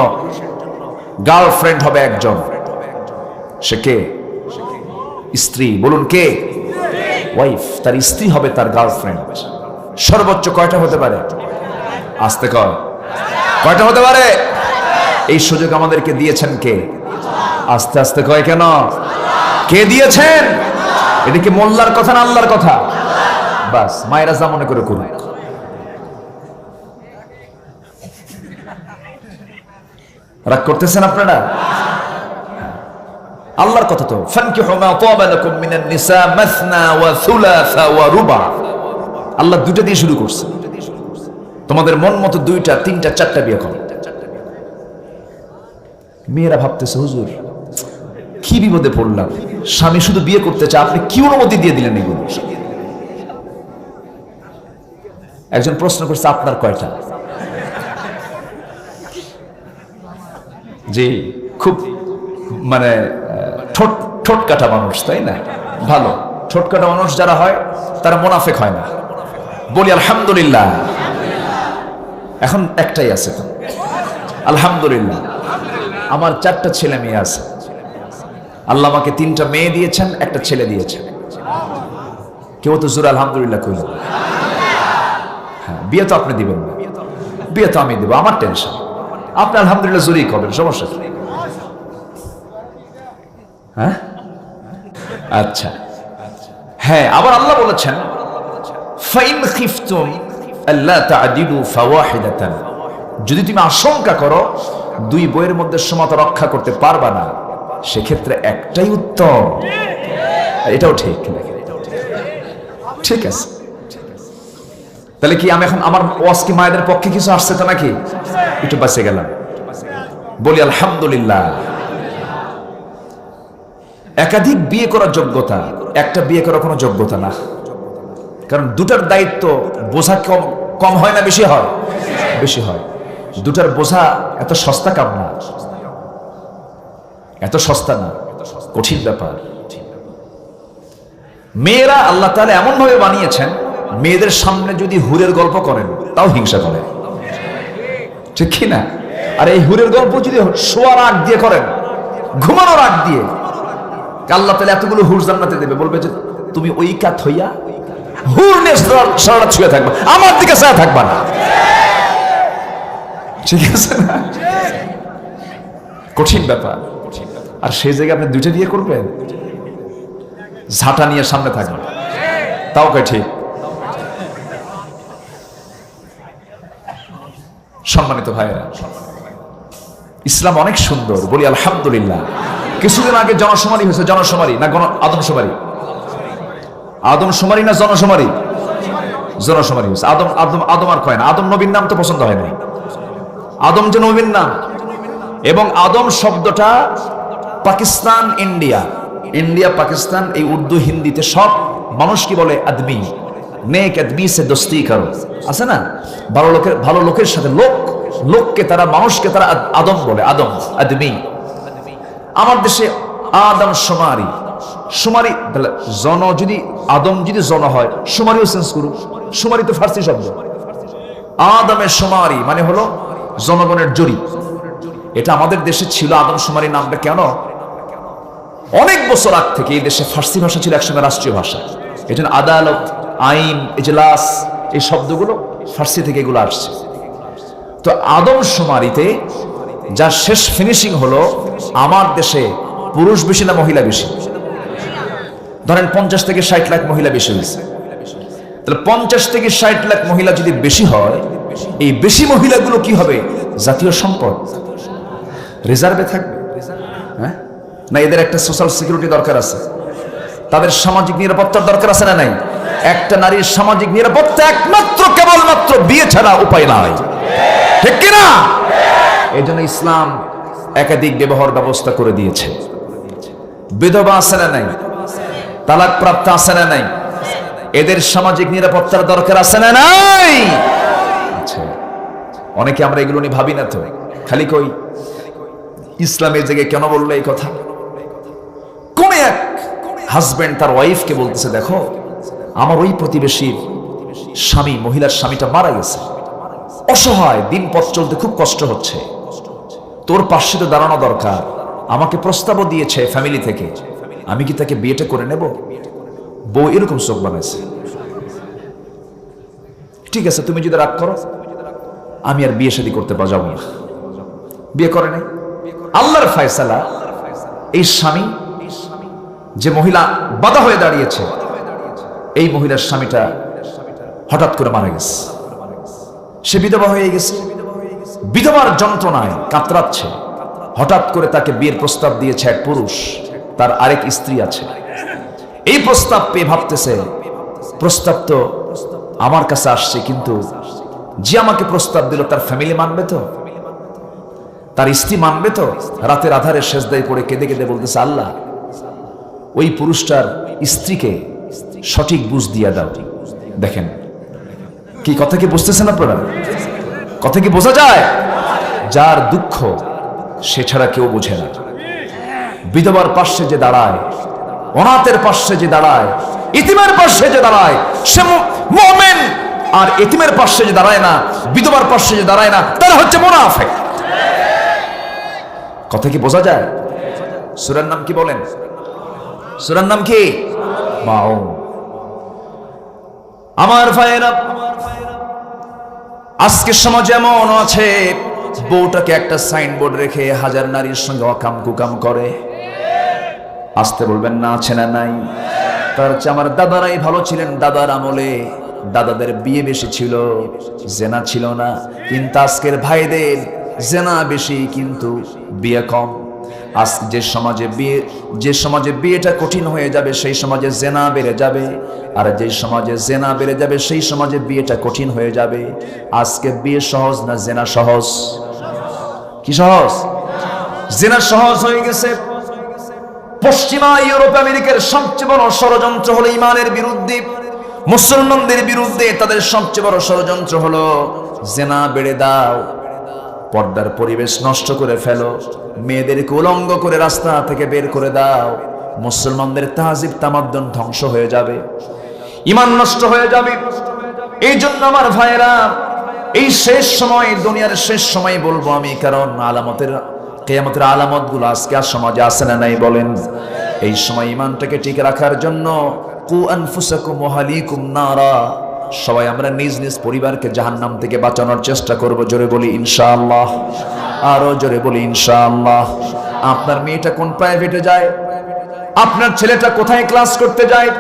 গার্লফ্রেন্ড হবে একজন, সে কে? স্ত্রী। বলুন কে? ওয়াইফ। তার স্ত্রী হবে তার গার্লফ্রেন্ড। সর্বোচ্চ কয়টা হতে পারে? আস্তে কয়, কয়টা হতে পারে? এই সুযোগ আমাদেরকে দিয়েছেন কে? আস্তে আস্তে কয় কেন? কে দিয়েছেন? এটা কি মোল্লার কথা না আল্লাহর কথা? বাস, মায়েরা যা মনে করে করুন। রাগ করতেছেন আপনারা? আল্লাহর কথা তো, ফানকিহু মা তাবা লাকুম মিনান নিসা মাসনা ওয়া সুলাসা ওয়া রুবা। আল্লাহ দুটো দিয়ে শুরু করছে, তোমাদের মন মতো দুইটা, তিনটা, চারটা বিয়ে করো। মেয়েরা ভাবতেছে হুজুর কি বিপদে পড়লাম, স্বামী শুধু বিয়ে করতে চায়, আপনি কি অনুমতি দিয়ে দিলেন এগুলো? একজন প্রশ্ন করছে আপনার কয়টা? জি, খুব মানে ঠোঁট কাটা মানুষ, তাই না? ভালো ঠোঁট কাটা মানুষ যারা হয় তারা মুনাফিক হয় না। বলি আলহামদুলিল্লাহ। এখন একটাই আছে তো, আলহামদুলিল্লাহ। আমার 4টা ছেলে মেয়ে আছে, আল্লাহ আমাকে 3টা মেয়ে দিয়েছেন, একটা ছেলে দিয়েছেন। কেউ তো জোরে আলহামদুলিল্লাহ কইল। হ্যাঁ, বিয়ে তো আপনি দিবেন না, বিয়ে তো আমি দেবো, আমার টেনশন। আপনি আলহামদুলিল্লাহ জোরেই করবেন, সমস্যা কি? হ্যাঁ, আচ্ছা, হ্যাঁ, আবার আল্লাহ বলেছেন ফাইন খিফতুম আল্লা তা'দিলু ফাওয়াহিদাতান, যদি তুমি আশঙ্কা করো দুই বইয়ের মধ্যে সমতা রক্ষা করতে পারবা না, সেক্ষেত্রে একটাই উত্তম। এটাও ঠিক, ঠিক আছে। তাহলে কি আমি এখন আমার ওয়াজ কি মায়েদের পক্ষে কিছু আসছে তো নাকি? একটু বাঁচে গেলাম, বলি আলহামদুলিল্লাহ। একাধিক বিয়ে করার যোগ্যতা, একটা বিয়ে করার কোনো যোগ্যতা না। কারণ দুটার দায়িত্ব বোঝা কম কম হয় না বেশি হয়? বেশি হয়। দুটার বোঝা এত সস্তা কাম না, এত সস্তা না, কঠিন ব্যাপার। মেয়েরা আল্লাহ তাআলা এমন ভাবে বানিয়েছেন, মেয়েদের সামনে যদি হুরের গল্প করেন তাও হিংসা করে, ঠিক কি না? আর এই হুরের গল্প যদি শোয়ার আগ দিয়ে করেন, ঘুমানোর আগ দিয়ে, আল্লাহ তাআলা এতগুলো হুর জান্নাতে দেবে, বলবে যে তুমি ওই কাত হইয়া হুর নিয়ে সারাটা ছুঁয়ে থাকবা, আমার দিকে চায় থাকবা না, ঠিক আছে না? কঠিন ব্যাপার। আর সেই জায়গায় আপনি দুইটা বিয়ে করবেন, ঝাঁটা নিয়ে সামনে থাকবেন, তাও কয় ঠিক। সম্মানিত ভাইয়েরা, ইসলাম অনেক সুন্দর, বলি আলহামদুলিল্লাহ। কিছুদিন আগে জনশুমারি হয়েছে, জনশুমারি না আদমশুমারি? আদমশুমারি না জনশুমারি? জনশুমারি হয়েছে। আদম আদম আদম আর কয় না, আদম নবীর নাম তো পছন্দ হয় না, আদম যে নবীর নাম। এবং আদম শব্দটা পাকিস্তান, ইন্ডিয়া, ইন্ডিয়া পাকিস্তান, এই উর্দু হিন্দিতে সব মানুষ কি বলে? আদমি। নেক আদমি সে দোস্তি করো, আছে না? ভালো লোকের সাথে লোককে তারা, মানুষকে তারা আদম বলে, আদম, আদমি। আমার দেশে আদম শুমারি, শুমারি জন, যদি আদম যদি জন হয়, শুমারিও চেঞ্জ করুক। শুমারি তো ফার্সি শব্দ। আদমের শুমারি মানে হলো জনগণের জরিপ। এটা আমাদের দেশে ছিল আদম শুমারি নামটা কেন? অনেক বছর আগ থেকে এই দেশে ফার্সি ভাষা ছিল একসঙ্গে রাষ্ট্রীয় ভাষা। এই জন্য আদালত, আইন, ইজলাস, এই শব্দগুলো ফার্সি থেকে এগুলো আসছে। তো আদম শুমারিতে যা শেষ ফিনিশিং হলো, আমার দেশে পুরুষ বেশি না মহিলা বেশি? ধরেন 50 থেকে 60 লাখ মহিলা বেশি হয়েছে। তাহলে 50 থেকে 60 লাখ মহিলা যদি বেশি হয়, এই বেশি মহিলাগুলো কি হবে? জাতীয় সম্পদ, রিজার্ভে থাকবে। হ্যাঁ না, এদের একটা সোশ্যাল সিকিউরিটি দরকার আছে, তাদের সামাজিক নিরাপত্তার দরকার আছে না নাই? একটা নারীর সামাজিক নিরাপত্তা একমাত্র কেবলমাত্র বিয়ে ছাড়া উপায় নাই, ঠিক কিনা? এই জন্য ইসলাম একাধিক বিবাহের ব্যবস্থা করে দিয়েছে। বিধবা আছে না নাই? তালাক প্রাপ্ত আছে না নাই? এদের সামাজিক নিরাপত্তার দরকার আছে না নাই? আচ্ছা, অনেকে আমরা এগুলো নিয়ে ভাবি না তো, খালি কই ইসলামের জায়গায় কেন বললো এই কথা? কোন এক হাজবেন্ড তার ওয়াইফকে বলতেছে, দেখো আমার ওই প্রতিবেশীর স্বামী, মহিলার স্বামীটা মারা গেছে, অসহায়, দিন পথ চলতে খুব কষ্ট হচ্ছে, তোর পাশে তো দাঁড়ানো দরকার, আমাকে প্রস্তাবও দিয়েছে ফ্যামিলি থেকে, আমি কি তাকে বিয়েটা করে নেব? বউ এরকম চোখ বানাইছে, ঠিক আছে তুমি যদি রাগ করো, আমি আর বিয়ে শাদী করতে যাবো না। বিয়ে করে নাই। আল্লাহর ফয়সালা, এই স্বামী, যে মহিলা বাধা হয়ে দাঁড়িয়েছে, এই মহিলার স্বামীটা হঠাৎ করে মারা গেছে, সে বিধবা হয়ে গেছে, বিধবার যন্ত্রণায় কাতরাচ্ছে। হঠাৎ করে তাকে বিয়ের প্রস্তাব দিয়েছে এক পুরুষ, তার আরেক স্ত্রী আছে। এই প্রস্তাব পেয়ে ভাবতেছে, প্রস্তাব তো আমার কাছে আসছে, কিন্তু যে আমাকে প্রস্তাব দিল তার ফ্যামিলি মানবে তো, তার স্ত্রী মানবে তো? রাতের আধারে সেজদায় পড়ে কেঁদে কেঁদে বলতেছে, আল্লাহ ওই পুরুষটার স্ত্রীকে সঠিক বুঝ দিয়া দাও। দেখেন কি কথা, কি বুঝতেছেন আপনারা? কথা কি বোঝা যায়? যার দুঃখ সে ছাড়া কেউ বোঝে না। বিধবার পাশে যে দাঁড়ায়, অনাথের পাশে যে দাঁড়ায়, ইতিমের পাশে যে দাঁড়ায়, সে মুমিন। আর ইতিমের পাশে যে দাঁড়ায় না, বিধবার পাশে যে দাঁড়ায় না, তারা হচ্ছে মুনাফিক। কথা কি বোঝা যায়? সূরার নাম কি বলেন? সূরার নাম কি? মাউন। আমার ভাইয়েরা, আজকে সমাজ এমন আছে, বউটাকে একটা সাইনবোর্ড রেখে হাজার নারীর সঙ্গে অকাম কুকাম করে। আসতে বলবেন না, আছে না নাই? তার চেয়ে আমার দাদারাই ভালো ছিলেন। দাদার আমলে দাদাদের বিয়ে বেশি ছিল, জেনা ছিল না। কিন্তু আজকের ভাইদের জেনা বেশি কিন্তু বিয়ে কম। আজ যে সমাজে বিয়েটা কঠিন হয়ে যাবে সেই সমাজে জেনা বেড়ে যাবে, আর যে সমাজে জেনা বেড়ে যাবে সেই সমাজে বিয়েটা কঠিন হয়ে যাবে। আজকে বিয়ে সহজ না জেনা সহজ? কি সহজ? জেনা সহজ হয়ে গেছে। পশ্চিমা ইউরোপ আমেরিকার সবচেয়ে বড় ষড়যন্ত্র হলো ইমানের বিরুদ্ধে, মুসলমানদের বিরুদ্ধে। তাদের সবচেয়ে বড় ষড়যন্ত্র হলো জেনা বেড়ে দাও, পর্দার পরিবেশ নষ্ট করে ফেলো, মেয়েদেরকে উলঙ্গ করে রাস্তা থেকে বের করে দাও। মুসলমানদের তাহজিব তামাদ্দুন ধ্বংস হয়ে যাবে, ঈমান নষ্ট হয়ে যাবে। এই জন্য আমার ভাইয়েরা, এই শেষ সময়, দুনিয়ার শেষ সময় বলবো আমি, কারণ কিয়ামতের আলামতগুলো আজকে আর সমাজে আছে না নাই বলেন? এই সময় ঈমানটাকে টিকে রাখার জন্য কু আনফুসাকুম ওয়া আহলিকুম নারা, সবাই আমরা নিজ নিজ পরিবারকে জাহান্নাম থেকে বাঁচানোর চেষ্টা করব। জোরে বলি ইনশাআল্লাহ, আরো জোরে বলি ইনশাআল্লাহ। আপনার মেয়েটা কোন প্রাইভেটে যায়, আপনার ছেলেটা কোথায় ক্লাস করতে যায়,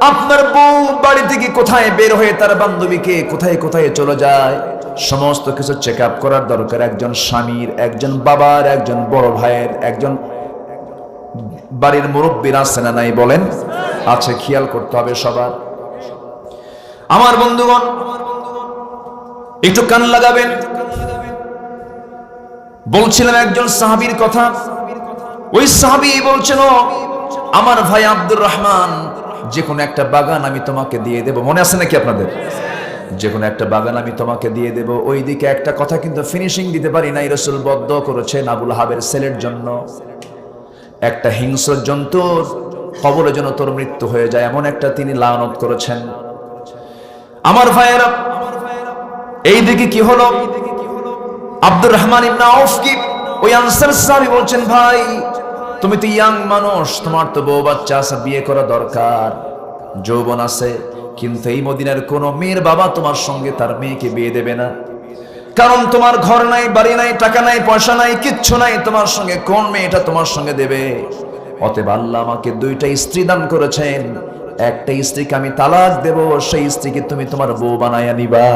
আপনার বউ বাড়ি থেকে কোথায় বের হয়ে তার বান্ধবীকে কোথায় কোথায় চলে যায়, সমস্ত কিছু চেক আপ করার দরকার একজন স্বামীর, একজন বাবার, একজন বড় ভাইয়ের, একজন বাড়ির মুরব্বীর। আছে না নাই বলেন? আছে, খেয়াল করতে হবে সবার। আমার বন্ধুগণ, একটু কান লাগাবেন। বলছিলাম একজন সাহাবীর কথা। ওই সাহাবী বলছিল, আমার ভাই আব্দুর রহমান, যে কোনো একটা বাগান আমি তোমাকে দিয়ে দেব। মনে আছে নাকি আপনাদের? যে কোনো একটা বাগান আমি তোমাকে দিয়ে দেব। ওইদিকে একটা কথা কিন্তু ফিনিশিং দিতে পারি নাই। রাসূল বদ্ধ করেছেন আবুল হাবের ছেলের জন্য, একটা হিংস্র জন্তুর কবলে যেন তোর মৃত্যু হয়ে যায়, এমন একটা তিনি লানত করেছেন। আমার ভাইয়েরা, এই দিকে কি হলো? আব্দুর রহমান ইবনে আউফ কি ওই আনসার সাহাবী বলছেন, ভাই তুমি তো ইয়াং মানুষ, তোমার তো বউ বাচ্চা আছে, বিয়ে করা দরকার, যৌবন আছে, কিন্তু এই মদিনার কোন মেয়ের বাবা তোমার সঙ্গে তার মেয়েকে বিয়ে দেবে না, কারণ তোমার ঘর নাই, বাড়ি নাই, টাকা নাই, পয়সা নাই, কিচ্ছু নাই, তোমার সঙ্গে কোন মেয়েটা তোমার সঙ্গে দেবে? অতএব আল্লাহ আমাকে দুইটা স্ত্রী দান করেছেন, একটা স্ত্রীকে আমি তালাক দেব, সেই স্ত্রীকে তুমি তোমার বউ বানায়া নিবা।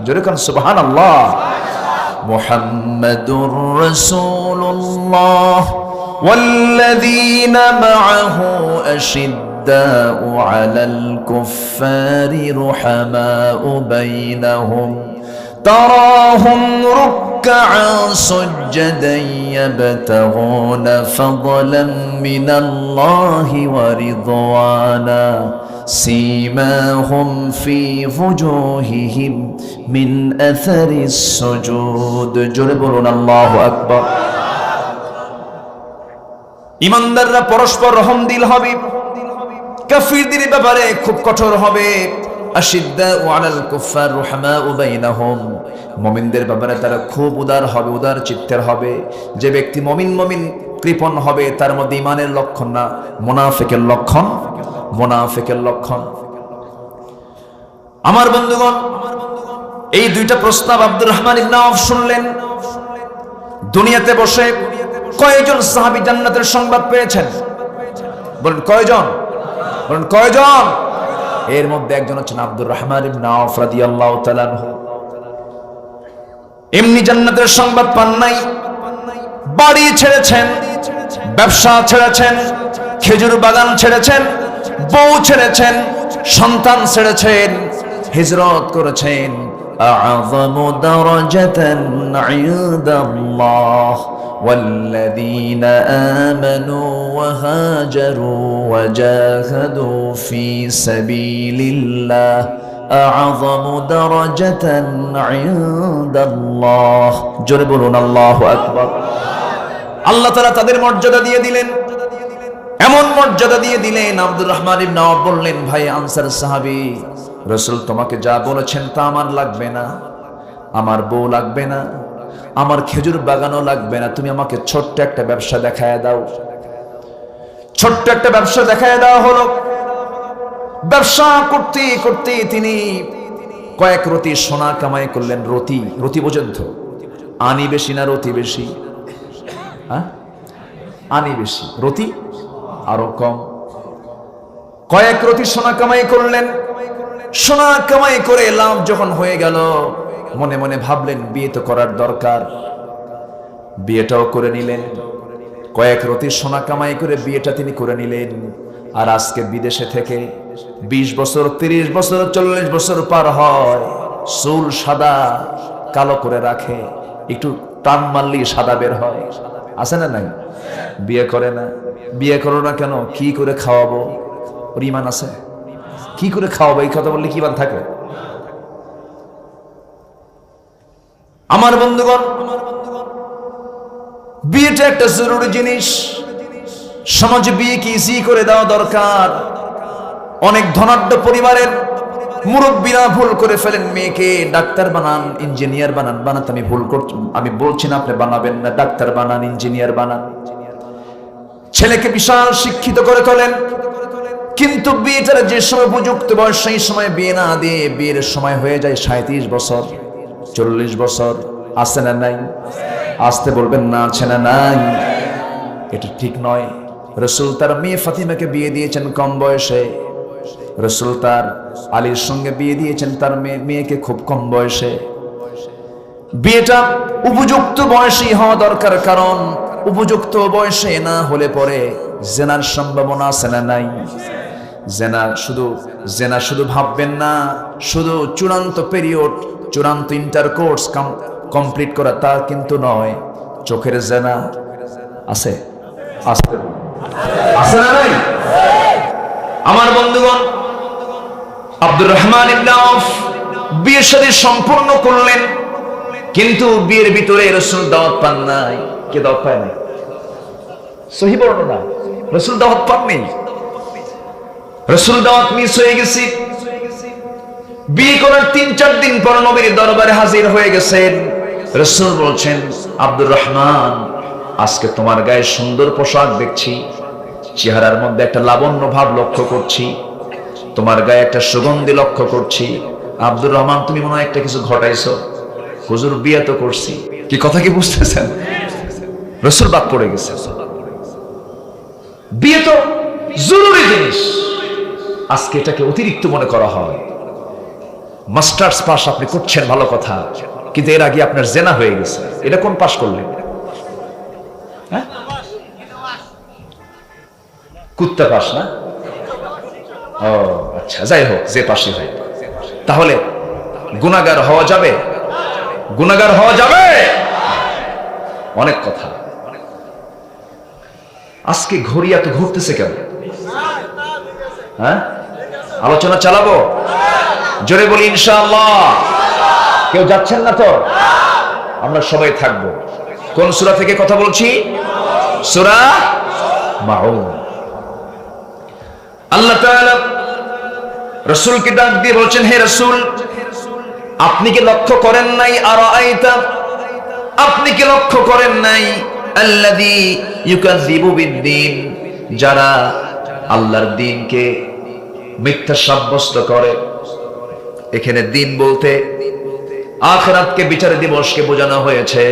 জোরে কোন সুবহানাল্লাহ। মুহাম্মাদুর রাসূলুল্লাহ ওয়াল্লাযীনা মাআহু আশিদ্দাউ আলাল কুফফারি রুহামাউ বাইনাহুম তারাহুম ركعا سجدا يبتغون فضلا من الله ورضوانا سيماهم في وجوههم من أثر السجود জোরে বলুন আল্লাহু আকবার। ঈমানদাররা পরস্পর রহমদিল হবে, কাফিরদের ব্যাপারে খুব কঠোর হবে। আশিদ্দাউ আলাল কুফফার রুহামাউ বাইনাহুম, মুমিনদের ব্যাপারে তারা খুব উদার হবে, উদার চিত্তের হবে। যে ব্যক্তি মুমিন কৃপণ হবে তার মধ্যে ঈমানের লক্ষণ না, মুনাফিকের লক্ষণ, মুনাফিকের লক্ষণ। আমার বন্ধুগণ, এই দুইটা প্রস্তাব আব্দুর রহমান ইবনে আউফ শুনলেন। দুনিয়াতে বসে কয়জন সাহাবী জান্নাতের সংবাদ পেয়েছেন? বলেন কয়জন? বলেন কয়জন? এর মধ্যে একজন হচ্ছেন আব্দুর রহমান ইবনে আউফ রাদিয়াল্লাহু তাআলা আনহু। এমনি জান্নাতের সংবাদ পান নাই, বাড়ি ছেড়েছেন, ব্যবসা ছেড়েছেন, খেজুর বাগান ছেড়েছেন, বউ ছেড়েছেন, সন্তান ছেড়েছেন, হিজরত করেছেন। আ'যামু দারাজাতান ইনদাল্লাহ والذين آمنوا وهاجروا وجاهدوا في سبيل الله أعظم درجة عند الله জোরে বলুন আল্লাহু আকবার। আল্লাহ তাআলা তাদের মর্যাদা দিয়ে দিলেন, এমন মর্যাদা দিয়ে দিলেন। আব্দুর রহমান ইবনে আউফ বললেন, ভাই আনসার সাহাবী, রাসূল তোমাকে যা বলেছেন তা আমার লাগবে না, আমার বউ লাগবে না, আমার খেজুর বাগানও লাগবে না, তুমি আমাকে ছোট্ট একটা ব্যবসা দেখায় দাও। ছোট্ট একটা ব্যবসা দেখায় দেওয়া হলো। ব্যবসা করতে করতে তিনি কয়েক রতি সোনা কামাই করলেন। রতি বোঝেন তো? আনি বেশি না রতি বেশি? আনি বেশি, রতি আরো কম। কয়েক রতি সোনা কামাই করলেন। সোনা কামাই করে লাভ যখন হয়ে গেল, মনে মনে ভাবলেন বিয়ে তো করার দরকার, বিয়েটাও করে নিলেন। কয়েক রতি সোনা কামাই করে বিয়েটা তিনি করে নিলেন। আর আজকে বিদেশে থেকে 20 বছর, 30 বছর, 40 বছর পার হয়, চুল সাদা কালো করে রাখে, একটু টান মারলেই সাদা বের হয়, আছে না নাই? বিয়ে করে না। বিয়ে করো না কেন? কি করে খাওয়াবো? ওর ইমান আছে? কি করে খাওয়াবো? এই কথা বললে কি ইমান থাকে? আমার বন্ধুগণ, বিয়েটা একটা জরুরি জিনিস। সমাজে বিয়েকে ইজি করে দেওয়া দরকার। অনেক ধনাঢ্য পরিবারের মুরব্বীরা ভুল করে ফেলেন, মেয়েকে ডাক্তার বানান, ইঞ্জিনিয়ার বানান। বানাতে আমি বলছি না আপনি বানাবেন না, ডাক্তার বানান, ইঞ্জিনিয়ার বানান। ছেলেকে বিশাল শিক্ষিত করে তোলেন, কিন্তু বিয়েটার যে সময় উপযুক্ত বয়স, সেই সময় বিয়ে না দিয়ে বিয়ের সময় হয়ে যায় 37 বছর, 40 বছর। আছে না নাই? আসতে বলবেন না, আছে না নাই? এটা ঠিক নয়। রাসূল তার মেয়ে ফাতিমাকে বিয়ে দিয়েছেন কম বয়সে। রাসূল তার আলীর সঙ্গে বিয়ে দিয়েছেন তার মেয়েকে খুব কম বয়সে। বিয়েটা উপযুক্ত বয়সে হওয়া দরকার, কারণ উপযুক্ত বয়সে না হলে পরে জেনার সম্ভাবনা আছে না নাই? জেনা শুধু ভাববেন না, শুধু চূড়ান্ত পিরিয়ড, চূড়ান্ত ইন্টারকোর্স কমপ্লিট করা তা কিন্তু নয়। চোখের জেনা আছে, আছে না নাই? আমার বন্ধুগণ, আব্দুর রহমান ইবনে আউফ বিয়ের শাদী সম্পূর্ণ করলেন, কিন্তু বিয়ের ভিতরে রাসূল দাওয়াত পান নাই। কে দাওয়াত পায় নাই? সহিহ বর্ণনা, রাসূল দাওয়াত পাননি। রাসূল দাওয়াত মিস হয়ে গেছে। বিয়ে করার 3-4 দিন পর নবীর দরবারে হাজির হয়ে গেছেন। রাসূল বলছেন, আব্দুর রহমান, আজকে তোমার গায়ে সুন্দর পোশাক দেখছি, চেহারার মধ্যে একটা লাবণ্য ভাব লক্ষ্য করছি, তোমার গায়ে একটা সুগন্ধি লক্ষ্য করছি। আব্দুর রহমান, তুমি মনে হয় একটা কিছু ঘটাইছো। হুজুর, বিয়ে তো করছি। কি কথা কি বুঝতেছেন? রাসূল বাদ পড়ে গেছে। বিয়ে তো জরুরি জিনিস, আজকে এটাকে অতিরিক্ত মনে করা হয়। মাস্টার্স পাস আপনি করছেন, ভালো কথা, কিন্তু এর আগে আপনার জেনা হয়ে গেছে। এটা কোন পাস করলেন? হ্যাঁ, কুত্তা পাস না? ও আচ্ছা, যাই হোক, যে পাশে হয়। তাহলে গুনাহগার হওয়া যাবে? গুনাহগার হওয়া যাবে? অনেক কথা। আজকে ঘড়ি এত ঘুরতেছে কেন? হ্যাঁ, আলোচনা চালাবো? জোরে বলি ইনশাআল্লাহ। কেউ যাচ্ছেন না তো? আমরা সবাই থাকবো। কোন সূরা থেকে কথা বলছি? সূরা মাউন। আল্লাহ তাআলা রাসূলকে ডাক দিয়ে বলছেন, হে রাসূল, আপনি কি লক্ষ্য করেন নাই? আরাআইতা, আপনি কি লক্ষ্য করেন নাই? আল্লাযী ইউকাযযিবু বিদ্দীন, যারা আল্লাহর দ্বীনকে মিথ্যা সাব্যস্ত করে। এখানে দিন বলতে আখিরাতকে, বিচার দিবসকে বোঝানো হয়েছে,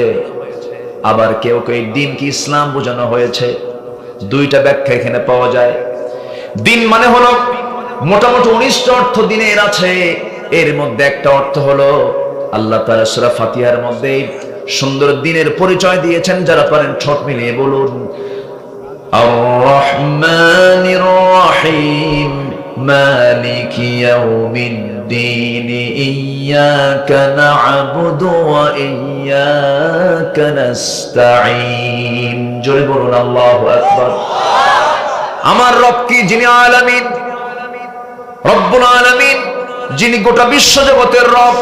আবার কেউ কেউ দিনকে ইসলাম বোঝানো হয়েছে। দুইটা ব্যাখ্যা এখানে পাওয়া যায়। দিন মানে হলো মোটামুটি 19টা অর্থ দিনের আছে। এর মধ্যে একটা অর্থ হলো আল্লাহ তাআলা সূরা ফাতিহার মধ্যে সুন্দর দিনের পরিচয় দিয়েছেন। যারা পারেন ঠোঁট মিলিয়ে বলুন, আর-রহমানির রহিম মালিকি ইয়াউমিদ্দিন ইয়্যাকা না'বুদু ওয়া ইয়্যাকা নাস্তাঈন। জোরে বলুন আল্লাহু আকবার। আমার রব কি? যিনি আলামিন, রব্বুল আলামিন, যিনি গোটা বিশ্ব জগতের রব।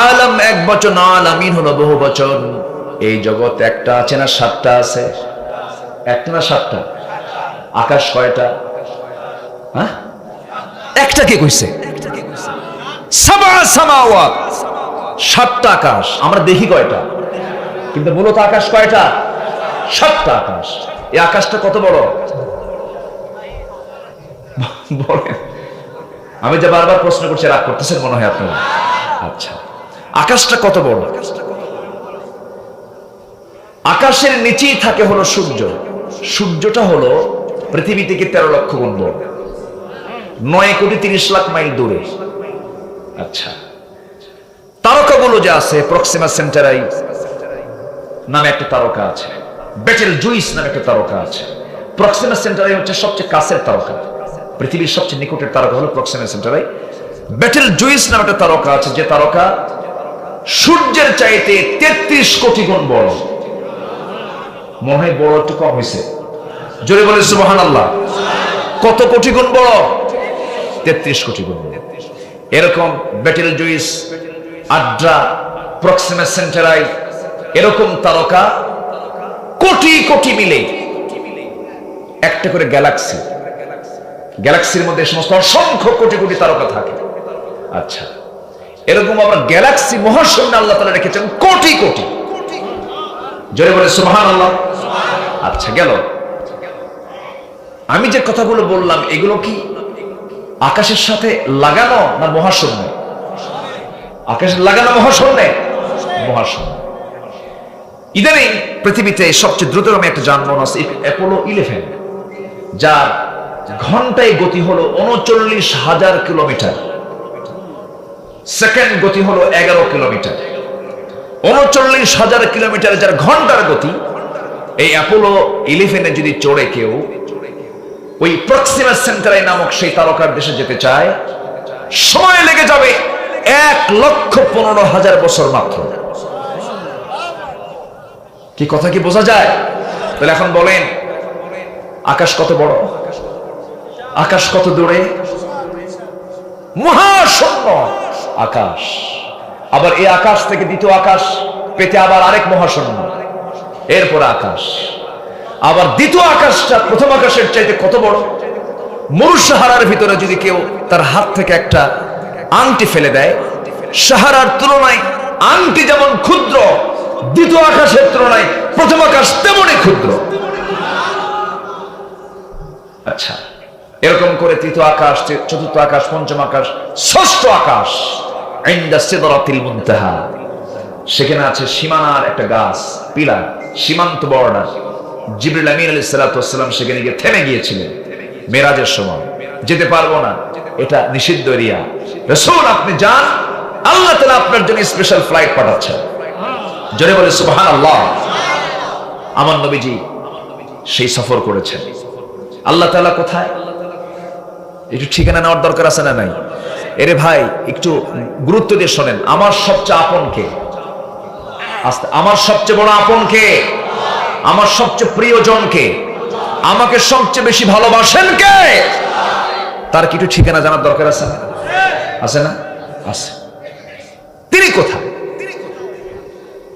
আলাম এক বচন, আলামিন হলো বহু বচন। এই জগৎ একটা আছে না 7টা আছে? একটা না 7টা? আকাশ কয়টা? হ্যাঁ, একটা কে কইছে? সাবা সামাওয়াত, 7টা আকাশ। আমরা দেখি কয়টা? কিন্তু মূলত আকাশ কয়টা? 7টা আকাশ। এই আকাশটা কত বড়? বলেন। আমি যে বারবার প্রশ্ন করছি, রাগ করতেছেন মনে হয় আপনারা। আচ্ছা, আকাশটা কত বড়? আকাশের নিচেই থাকে হলো সূর্য। সূর্যটা হলো পৃথিবী থেকে 13 লক্ষ গুণ বড়, 9 কোটি 30 লাখ মাইল দূরে। আচ্ছা, তারকাগুলো যে আছে, প্রক্সিমা সেন্টারাই নামে একটা তারকা আছে, বেটেল জুইস নামে একটা তারকা আছে। প্রক্সিমা সেন্টারাই হচ্ছে সবচেয়ে কাছের তারকা, পৃথিবীর সবচেয়ে নিকটের তারকা হলো প্রক্সিমা সেন্টারাই। বেটেল জুইস নামে একটা তারকা আছে, যে তারকা সূর্যের চাইতে 33 কোটি গুণ বড়। মনে হয় বড় একটু কম হয়েছে, জোরে বলে সুবহানাল্লাহ। কত কোটি গুণ বড়? 33 কোটি গুণ। এরকম বেটেল জুইস, আড্রা, প্রক্সিমা সেন্টারাই, এরকম তারকা কোটি কোটি মিলে একটা করে গ্যালাক্সি। গ্যালাক্সির মধ্যে সমস্ত অসংখ্য কোটি কোটি তারকা থাকে। আচ্ছা, এরকম আবার গ্যালাক্সি মহাশূন্যে আল্লাহ তাআলা রেখেছেন কোটি কোটি। জোরে বলে সুবহানাল্লাহ। আচ্ছা, গেল। আমি যে কথাগুলো বললাম এগুলো কি আকাশের সাথে লাগানো না মহাশূন্যে? আকাশে লাগানো মহাশূন্যে? মহাশূন্য। ইদানিং পৃথিবীতে সবচেয়ে দ্রুতগামী একটা যানবাহন আছে অ্যাপোলো 11, যার ঘন্টায় গতি হলো 39,000 কিলোমিটার, সেকেন্ড গতি হলো 11 কিলোমিটার। 39,000 কিলোমিটার যার ঘন্টার গতি, এই অ্যাপোলো 11 যদি চড়ে কেউ ওই প্রক্সিমা সেন্টারাই নামক সেই তারকার দেশে যেতে চায়, সময় লেগে যাবে 1,15,000 বছর মাত্র। কি কথা কি বোঝা যায়? তাহলে এখন বলেন, আকাশ কত বড়, আকাশ কত দূরে? মহাশূন্য আকাশ। আবার এই আকাশ থেকে দ্বিতীয় আকাশ পেতে আবার আরেক মহাশূন্য, এরপর আকাশ। আবার দ্বিতীয় আকাশটা প্রথম আকাশের চাইতে কত বড়? মরু সাহারার ভিতরে যদি কেউ তার হাত থেকে একটা আংটি ফেলে দেয়, সাহারার তুলনায় আংটি যেমন ক্ষুদ্র, দ্বিতীয় আকাশের তুলনায় প্রথম আকাশ তেমনই ক্ষুদ্র। আচ্ছা, এরকম করে তৃতীয় আকাশ, চতুর্থ আকাশ, পঞ্চম আকাশ, ষষ্ঠ আকাশ, ইনদা সিদরাতিল মুনতাহা, সেখানে আছে সীমানার একটা গাছ, পিলার, সীমান্ত বর্ডার। জিবরিল আমিন আলাইহিস সালাতু ওয়াস সালাম সেখানে গিয়ে থেমে গিয়েছিলেন মেরাজের সময়। যেতে পারবো না, এটা নিষিদ্ধ এরিয়া। রাসূল আপনি যান, আল্লাহ তাআলা আপনার জন্য স্পেশাল ফ্লাইট পাঠাচ্ছেন। জোরে বলে সুবহানাল্লাহ। আমার নবীজি সেই সফর করেছেন। আল্লাহ তাআলা কোথায়? একটু ঠিকানা নেওয়ার দরকার আছে না নাই? এরে ভাই, একটু গুরুত্ব দিয়ে শোনেন। আমার সবচেয়ে আপন কে? আমার সবচেয়ে বড় আপন কে? আমার সবচেয়ে প্রিয়জন কে? আমাকে সবচেয়ে বেশি ভালোবাসেন কে? তার কি একটু ঠিকানা জানার দরকার আছে না? আছে না? আছে। তিনি কোথায়?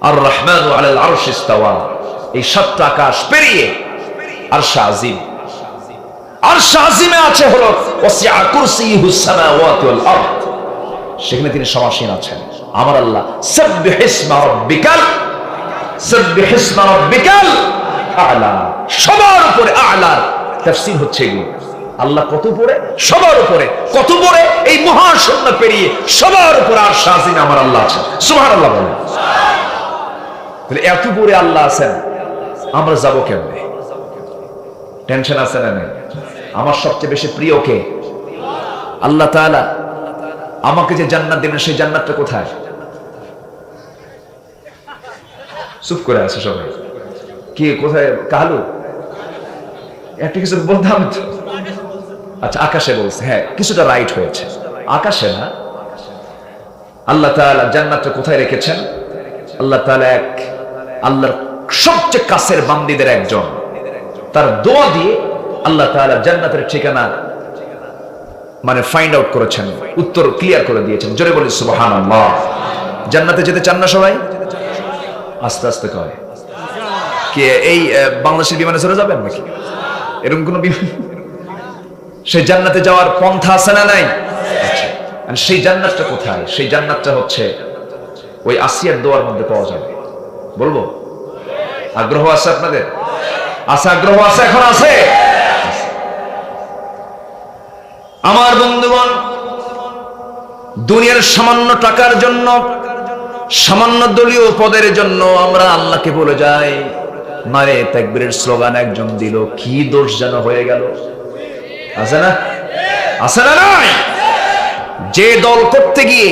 আর রহমানু আলাল আরশি ইস্তাওয়া। এই সাতটা আকাশ পেরিয়ে আরশ আজিম, আরশ আজিমে আছে হলো ওয়াসিআ কুরসিয়ুহুস সামাওয়াতি ওয়াল আরদ, সেখানে তিনি সমাসীন আছেন। আমার আল্লাহ সাব্বিহিসমা রাব্বিকাল, সাব্বিহিসমা রাব্বিকাল আ'লা, সবার উপরে। আ'লার তাফসীর হচ্ছে এগুলো। আল্লাহ কত উপরে? সবার উপরে। কত উপরে? এই মহাশূন্য পেরিয়ে সবার উপরে আরশ আজিমে আমার আল্লাহ আছেন। সুবহানাল্লাহ বলেন। তাহলে এত উপরে আল্লাহ আছেন, আমরা যাব কেমনে? টেনশন আছে না নাই? আমার সবচেয়ে বেশি প্রিয় কে? আল্লাহ তাআলা। আমাকে যে জান্নাত দেবেন, সেই জান্নাতটা কোথায়? চুপ করে আছে সবাই। কি কোথায়? কালু একটা কিছু বলতাম তো। আচ্ছা, আকাশে বলছে। হ্যাঁ, কিছুটা রাইট হয়েছে। আকাশে না, আল্লাহ তাআলা জান্নাতটা কোথায় রেখেছেন? আল্লাহ তাআলা এক, আল্লাহর সবচেয়ে কাছের বান্দীদের একজন, তার দোয়া দিয়ে আল্লাহ তাআলা জান্নাতের ঠিকানা মানে ফাইন্ড আউট করেছেন, উত্তর ক্লিয়ার করে দিয়েছেন। জোরে বলি সুবহানাল্লাহ। জান্নাতে যেতে চান না সবাই? আস্তে আস্তে কয় কি এই বাংলাদেশের বিমানে চলে যাবেন নাকি? এরকম কোন বিমান? সেই জান্নাতে যাওয়ার পন্থা আছে না নাই? আচ্ছা, সেই জান্নাতটা কোথায়? সেই জান্নাতটা হচ্ছে ওই আসিয়ার দোয়ার মধ্যে পাওয়া যাবে। বলবো? আগ্রহ আছে আপনাদের? আছে? আগ্রহ আছে? এখন আছে? আমার বন্ধুগণ, দুনিয়ার সামান্য টাকার জন্য, সামান্য দলীয় পদের জন্য আমরা আল্লাহকে বলে যাই, নারে তাকবীরের স্লোগান একজন দিল, কি দোষ যেন হয়ে গেল। আছে না? আছে না? নাই? যে দল করতে গিয়ে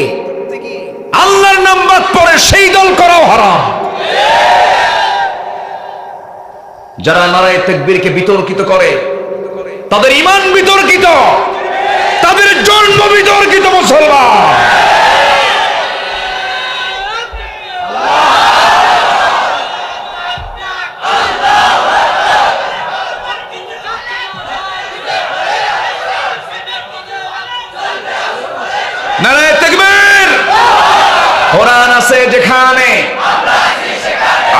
আল্লাহর নাম বাদ পড়ে সেই দল করাও হারাম। যারা নারে তাকবীরকে বিতর্কিত করে তাদের ঈমান বিতর্কিত, তাদের জন্ম বিতর্কিত। মুসলমান নারে তাকবীর। কোরআন আছে যেখানে,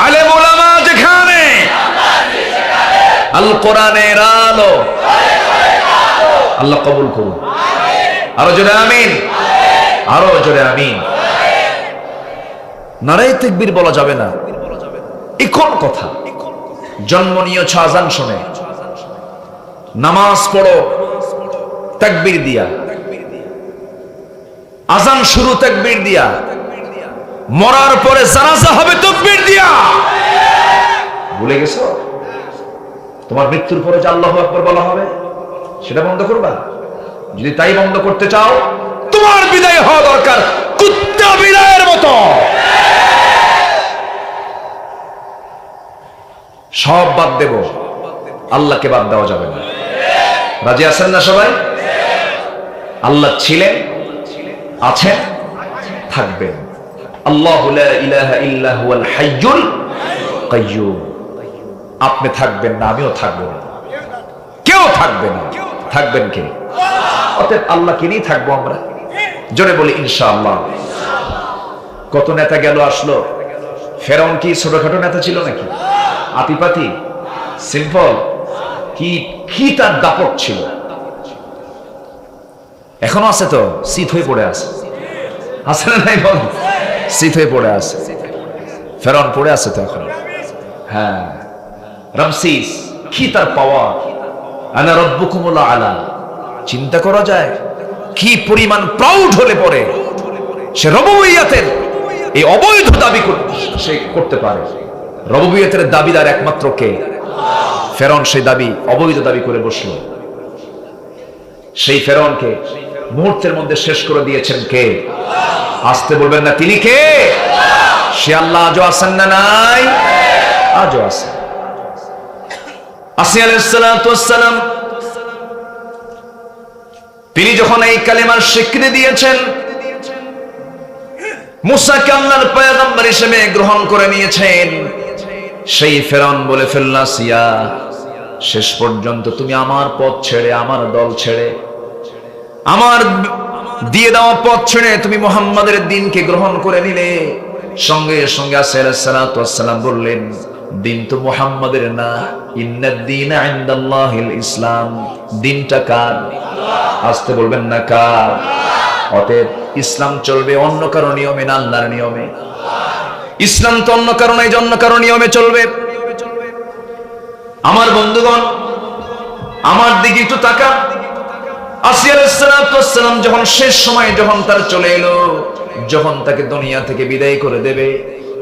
আলেম ওলামা যেখানে, আল কোরআনের আলো। আল্লাহ কবুল করুন। আরো জোরে আমিন, আরো জোরে আমিন। নারে তাকবীর বলা যাবে না, এই কোন কথা? জন্ম নিয়েছ আজান শুনে, নামাজ পড়ো তাকবীর দিয়া, আজান শুরু তাকবীর দিয়া, মরার পরে জানাজা হবে তাকবীর দিয়া। ভুলে গেছো? তোমার মৃত্যুর পরে যে আল্লাহু আকবার বলা হবে সেটা বন্ধ করবা? যদি তাই বন্ধ করতে চাও, তোমার বিদায় হওয়া দরকার কুত্তা বিদায়ের মতো। সব বাদ দেব, আল্লাহকে বাদ দেওয়া যাবে না। রাজি আছেন না সবাই? আল্লাহ ছিলেন, আছেন, থাকবেন। আল্লাহু লা ইলাহা ইল্লা হুয়াল হাইয়ুল কাইয়্যুম। আপনি থাকবেন না, আমিও থাকবো না, কেউ থাকবে না। থাকবেন কে? অতএব আল্লাহকে নিয়ে থাকবো আমরা। জোরে বলি ইনশাআল্লাহ। কত নেতা গেল আসলো। ফেরাউন কি ছোটখাটো নেতা ছিল নাকি? আতিপাতি, সিম্পল? কি কি তার দাপট ছিল। এখনো আছে তো, শীত হয়ে পড়ে আছে। আছে না নাই বল? শীত হয়ে পড়ে আছে। ফেরাউন পড়ে আছে তো এখন। হ্যাঁ, রামসিস, কি তার পাওয়ার। আনা রাব্বুকুমুল আলা। চিন্তা করা যায় কি পরিমাণ প্রাউড হলে পরে সে রবুবিয়তের এই অবৈধ দাবি সে করতে পারে। রবুবিয়তের দাবিদার একমাত্র কে? ফেরাউন সেই দাবি, অবৈধ দাবি করে বসলো। সেই ফেরাউনকে মুহূর্তের মধ্যে শেষ করে দিয়েছেন কে? আসতে বলবেন না, তিনি কে? সে আল্লাহ আজও আছেন না নাই? আজও আছে। আসিয়া আলাইহিস সালাতু ওয়াস সালাম তিনি যখন এই কালেমার স্বীকৃতি দিয়েছেন, মুসাকে আল্লাহর পয়গম্বর হিসেবে গ্রহণ করে নিয়েছেন, সেই ফেরাউন বলে ফেলল, আসিয়া শেষ পর্যন্ত তুমি আমার পথ ছেড়ে, আমার দল ছেড়ে, আমার দিয়ে দেওয়া পথ ছেড়ে তুমি মুহাম্মাদের দ্বীনকে গ্রহণ করে নিলে। সঙ্গে সঙ্গে আসিয়া আলাইহিস সালাতু ওয়াস সালাম বললেন, দিন তো মুহাম্মাদের না, ইন্নাদ দীনা ইনদাল্লাহিল ইসলাম। দিনটা কার? আসতে বলবেন না কার? অতএব ইসলাম চলবে অন্য কারো নিয়মে না আল্লাহর নিয়মে। ইসলাম তো অন্য কারো নাই, অন্য কারো নিয়মে চলবে। আমার বন্ধুগণ, আমার দিকে একটু তাকান। আসিয়া আলাইহিস সালাতু ওয়াস সালাম যখন শেষ সময় যখন তার চলে এলো, যখন তাকে দুনিয়া থেকে বিদায় করে দেবে,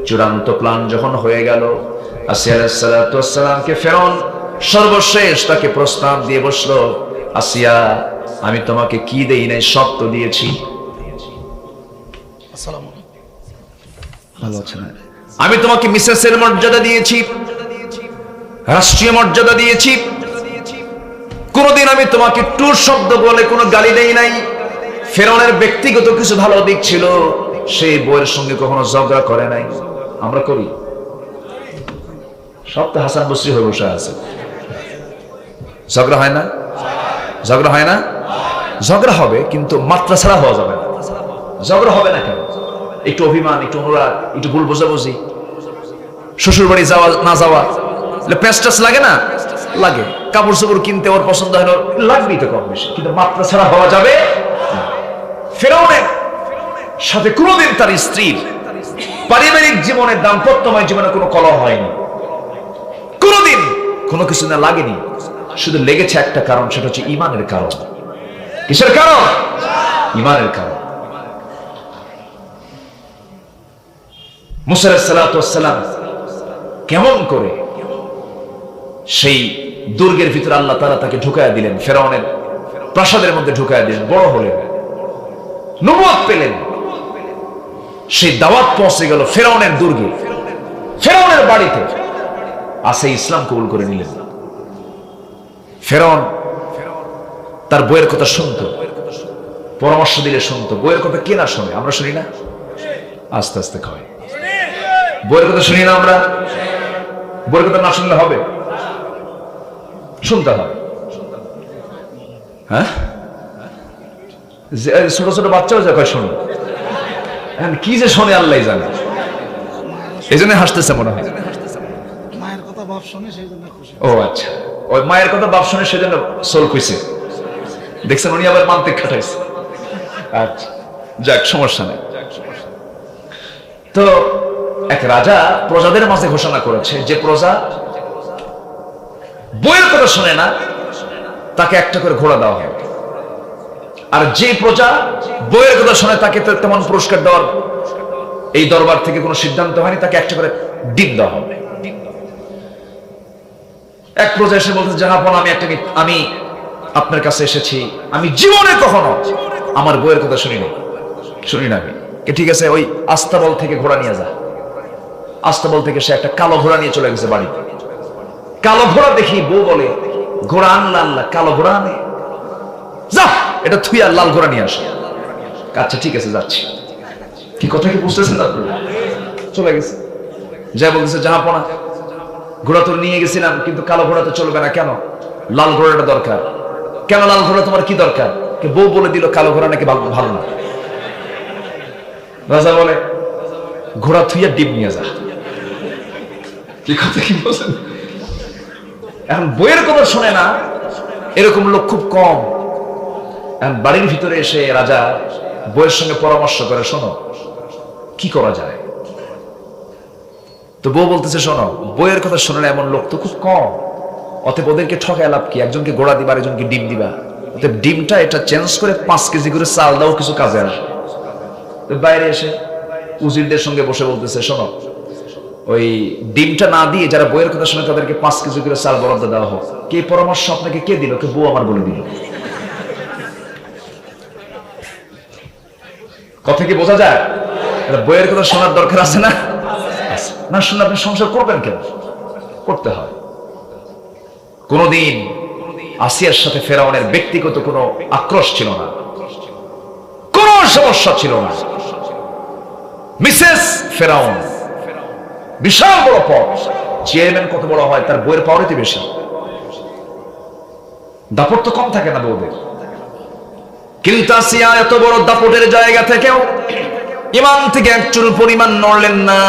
চূড়ান্ত প্ল্যান যখন হয়ে গেল, আসিয়া আলাইহিস সালাতু ওয়াস সালামকে ফেরাউন সর্বশেষ তাকে প্রস্তাব দিয়ে বসলো, আসিয়া আমি তোমাকে কি দেই নাই? সব তো দিয়েছি। ভালো আছেন? আমি তোমাকে মিসেসের মর্যাদা দিয়েছি, রাষ্ট্রীয় মর্যাদা দিয়েছি। কোনদিন আমি তোমাকে টু শব্দ বলে কোনো গালি দেই নাই। ফেরাউনের ব্যক্তিগত কিছু ভালো দিক ছিল, সেই বউয়ের সঙ্গে কখনো ঝগড়া করে নাই। আমরা করি? সব তো হাসান বসরি হয়ে বসে আছে। ঝগড়া হয় না? ঝগড়া হয় না? ঝগড়া হবে, কিন্তু মাত্রা ছাড়া হওয়া যাবে না। ঝগড়া হবে না কেন? একটু অভিমান, একটু অনুরাগ, একটু ভুল বোঝাবুঝি, শ্বশুর বাড়ি যাওয়া না যাওয়া, পেঁচটাচ লাগে না? লাগে। কাপড় চোপড় কিনতে ওর পছন্দ হয় না, লাগবেই তো কম বেশি, কিন্তু মাত্রা ছাড়া হওয়া যাবে। ফেরাউনের সাথে কোনোদিন তার স্ত্রীর পারিবারিক জীবনে, দাম্পত্যময় জীবনে কোনো কলহ হয়নি। কোনোদিন কোনো কিছু না লাগেনি। শুধু লেগেছে একটা কারণ, সেটা হচ্ছে ঈমানের কারণ। কিসের কারণ? ঈমানের কারণ। মুসা আলাইহিস সালাতু ওয়াস সালাম কেমন করে সেই দুর্গের ভিতরে আল্লাহ তাআলা তাকে ঢুকায়া দিলেন, ফেরাউনের প্রাসাদের মধ্যে ঢুকায়া দিলেন, বড় হলেন, নবুয়ত পেলেন। সেই দাওয়াত পৌঁছে গেল ফেরাউনের দুর্গে, ফেরাউনের বাড়িতে। আসে ইসলাম কবুল করে নিলেন। ফেরাউন তার বইয়ের কথা শুনতো, পরামর্শ দিলে শুনতো। বইয়ের কথা কে না শোনে? আমরা শুনি না? আস্তে আস্তে খাওয়াই। বইয়ের কথা শুনি না আমরা? বইয়ের কথা না শুনলে হবে? শুনতে হবে। হ্যাঁ, ছোট ছোট বাচ্চাও যা কয় শোনো, কি যে শোনে আল্লাহ জানে। এই জন্য হাসতেছে মনে হয়।
মায়ের কথা বাপ শুনে সেই জন্য খুশি।
ও আচ্ছা, ওই মায়ের কথা বাপ শুনে সেজন্য সোল কইছে। দেখছেন, উনি আবার মান্তিক খাটাইছে। আচ্ছা, যাক, সমস্যা নেই। তো এক রাজা প্রজাদের মাঝে ঘোষণা করেছে যে প্রজা বইয়ের কথা শুনে না তাকে একটা করে ঘোড়া দেওয়া হবে, আর যে প্রজা বইয়ের কথা শুনে তাকে তো তেমন পুরস্কার দেওয়ার এই দরবার থেকে কোনো সিদ্ধান্ত হয়নি, তাকে একটা করে ডিম দেওয়া হবে। এক প্রজা এসে বলতে, জাহাপনা, আমি আপনার কাছে এসেছি, আমি জীবনে কখনো আমার বইয়ের কথা শুনি না। ঠিক আছে, ওই আস্তাবল থেকে ঘোড়া নিয়ে যা। আস্তাবল থেকে সে একটা কালো ঘোড়া নিয়ে চলে গেছে বাড়িতে। কালো ঘোড়া দেখি বউ বলে, ঘোড়া আনলা আনলা, কালো ঘোড়া আনে, যা এটা থুই আর লাল ঘোড়া নিয়ে আসে। আচ্ছা ঠিক আছে, যাচ্ছি। কি কথা কি বুঝতেছেন আপনারা? চলে গেছে, যা বলতেছে, জাহাপনা, ঘোড়া তো নিয়ে গেছিলাম, কিন্তু কালো ঘোড়া তো চলবে না, কেন? লাল ঘোড়াটা দরকার। কেন লাল ঘোড়া তোমার কি দরকার? বউ বলে দিল কালো ঘোড়া নাকি ভালো না। রাজা বলে, ঘোড়া থুইয়া ডিম নিয়ে যা। কি কথা কি বলছেন? এখন বইয়ের কথা শোনে না এরকম লোক খুব কম। এখন বাড়ির ভিতরে এসে রাজা বইয়ের সঙ্গে পরামর্শ করে, শোনো কি করা যায়। তো বউ বলতেছে, শোনো, বইয়ের কথা শোনে না এমন লোক তো খুব কম, অতএব ওদেরকে ঠকায় লাভ কি? একজনকে গোড়া দিবা, একজনকে ডিম দিবা, অতএব ডিমটা এটা চেঞ্জ করে 5 কেজি করে চাল দাও, কিছু কাজে আসবে। তো বাইরে এসে উজিরদের সঙ্গে বসে বলতেছে, শোনো, ওই ডিমটা না দিয়ে যারা বইয়ের কথা শুনে তাদেরকে 5 কেজি করে চাল বরাদ্দ দেওয়া হোক। কে পরামর্শ আপনাকে কে দিল? কে? বউ আমার বলে দিল। কথা কি বোঝা যায়? বইয়ের কথা শোনার দরকার আছে না? না শুনলে আপনি সংসার করবেন কেন? করতে হয়। কোনদিন আসিয়ার সাথে ফেরাউনের ব্যক্তিগত কোনো আক্রোশ ছিল না, কোন সমস্যা ছিল না। মিসেস ফেরাউন বিশাল বড় পদ, চেয়ারম্যান কত বড় হয়, তার বইয়ের পাওয়ারই বেশি। দাপট তো কম থাকে না বউদের। কিন্তু আসিয়া এত বড় দাপটের জায়গা থেকেও ইমান থেকে এক চুল পরিমাণ নড়লেন না।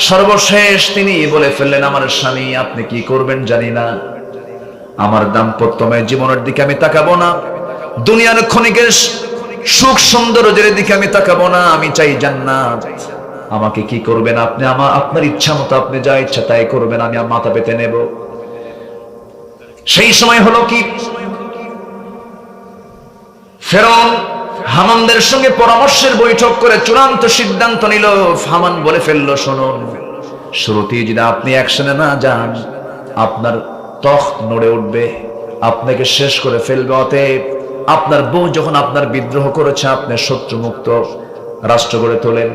সর্বশেষ তিনি বলে ফেললেন, আমার স্বামী, আপনি কি করবেন জানি না, আমার দাম্পত্যময় জীবনের দিকে আমি তাকাবো না, দুনিয়ার ক্ষণিকের সুখ সৌন্দর্যের দিকে আমি তাকাবো না, আমি চাই জান্নাত। আমাকে কি করবেন আপনি? আপনার ইচ্ছা মতো আপনি যা ইচ্ছা তাই করবেন, আমি মাথা পেতে নেব। সেই সময় হলো কি, ফেরাউন হামানদের সঙ্গে পরামর্শের বৈঠক করে চূড়ান্ত সিদ্ধান্ত নিল। হামান বলে ফেললো, শুনুন, শুরুতেই যদি আপনি অ্যাকশনে না যান, আপনার তখ্ত নড়ে উঠবে, আপনাকে শেষ করে ফেলবে। অতএব আপনার বউ যখন আপনার বিদ্রোহ করেছে, আপনি শত্রুমুক্ত রাষ্ট্র গড়ে তোলেন,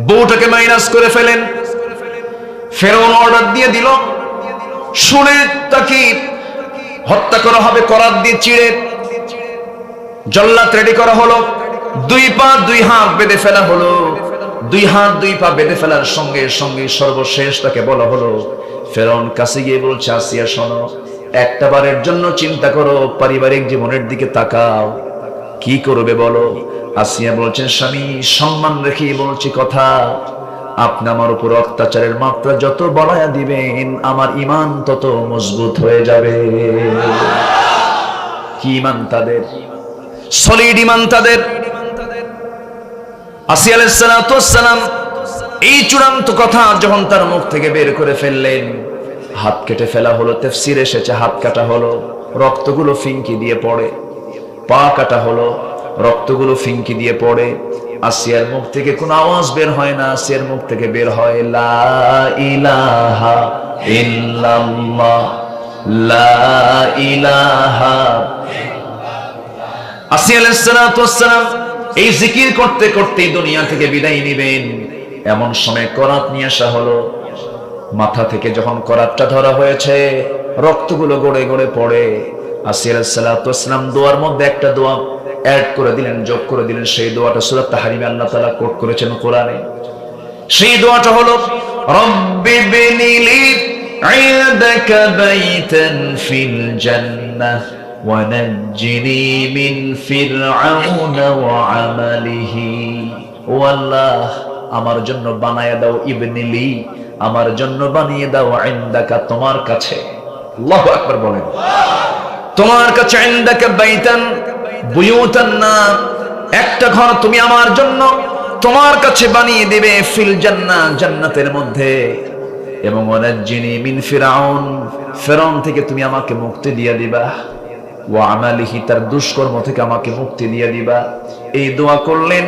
বউটাকে মাইনাস করে ফেলেন। ফেরাউন অর্ডার দিয়ে দিল, শুনে তাকে হত্যা করা হবে করাত দিয়ে চিড়ে। জল্লাদ রেডি করা হলো, 2 পা 2 হাত বেঁধে ফেলা হলো। 2 হাত 2 পা বেঁধে ফেলার সঙ্গে সঙ্গে সর্বশেষ তাকে বলা হলো, ফেরাউন কাছে গিয়ে বলছে, আসিয়া শোনো, একটা বারের জন্য চিন্তা করো, পারিবারিক জীবনের দিকে তাকাও, কি করবে বলো। আসিয়া বলছেন, স্বামী, সম্মান রেখে বলছি কথা, আপনি আমার উপর অত্যাচারের মাত্রা যত বাড়ায়া দিবেন, আমার ঈমান তত মজবুত হয়ে যাবে। কি ঈমান তাদের? সলিড ঈমান তাদের। আসিয়া আলাইহিস সালাতু ওয়াস সালাম এই চূড়ান্ত কথা যখন তার মুখ থেকে বের করে ফেললেন, হাত কেটে ফেলা হলো। তাফসীর এসেছে, হাত কাটা হলো, রক্তগুলো ফিনকি দিয়ে পড়ে। পা কাটা হলো, রক্তগুলো ফিনকি দিয়ে পড়ে। আসিয়ার মুখ থেকে কোনো আওয়াজ বের হয় না, আসিয়ার মুখ থেকে বের হয় লা ইলাহা ইল্লাল্লাহ, লা ইলাহা। আসিয়া আলাইহিস সালাতু ওয়াস সালাম এই জিকির করতে করতে দুনিয়া থেকে বিদায় নেবেন। এমন সময় করাত নিয়ে আসা হলো। মাথা থেকে যখন করাতটা ধরা হয়েছে, রক্তগুলো গড়ে গড়ে পড়ে। আসিয়া আলাইহিস সালাতু ওয়াস সালাম দোয়ার মধ্যে একটা দোয়া অ্যাড করে দিলেন, যোগ করে দিলেন। সেই দোয়াটা সূরা তাহরিমে আল্লাহ তাআলা কোট করেছেন কোরআনে। সেই দোয়াটা হলো রব্বি বিনিলি ইনদাকা বাইতান ফিল জান্নাহ ওয়া নাজ্জিনি মিন ফিরআউনা ওয়া আমালিহি। ও আল্লাহ, আমার জন্য বানায়া দাও ইবনিলি, আমার জন্য বানিয়ে দাও ইনদাকা, তোমার কাছে। আল্লাহু আকবার বলেন। তোমার কাছে ইনদাকা বাইতান, বুয়ুতান না, একটা ঘর তুমি আমার জন্য তোমার কাছে বানিয়ে দেবে, ফিল জান্নাহ, জান্নাতের মধ্যে। এবং ওয়ানাজ্জিনি মিন ফিরআউন, ফিরআউন থেকে তুমি আমাকে মুক্তি দিয়ে দিবা, ওয়া আমালিহি, তার দুষ্কর্ম থেকে আমাকে মুক্তি দিয়ে দিবা। এই দোয়া করলেন,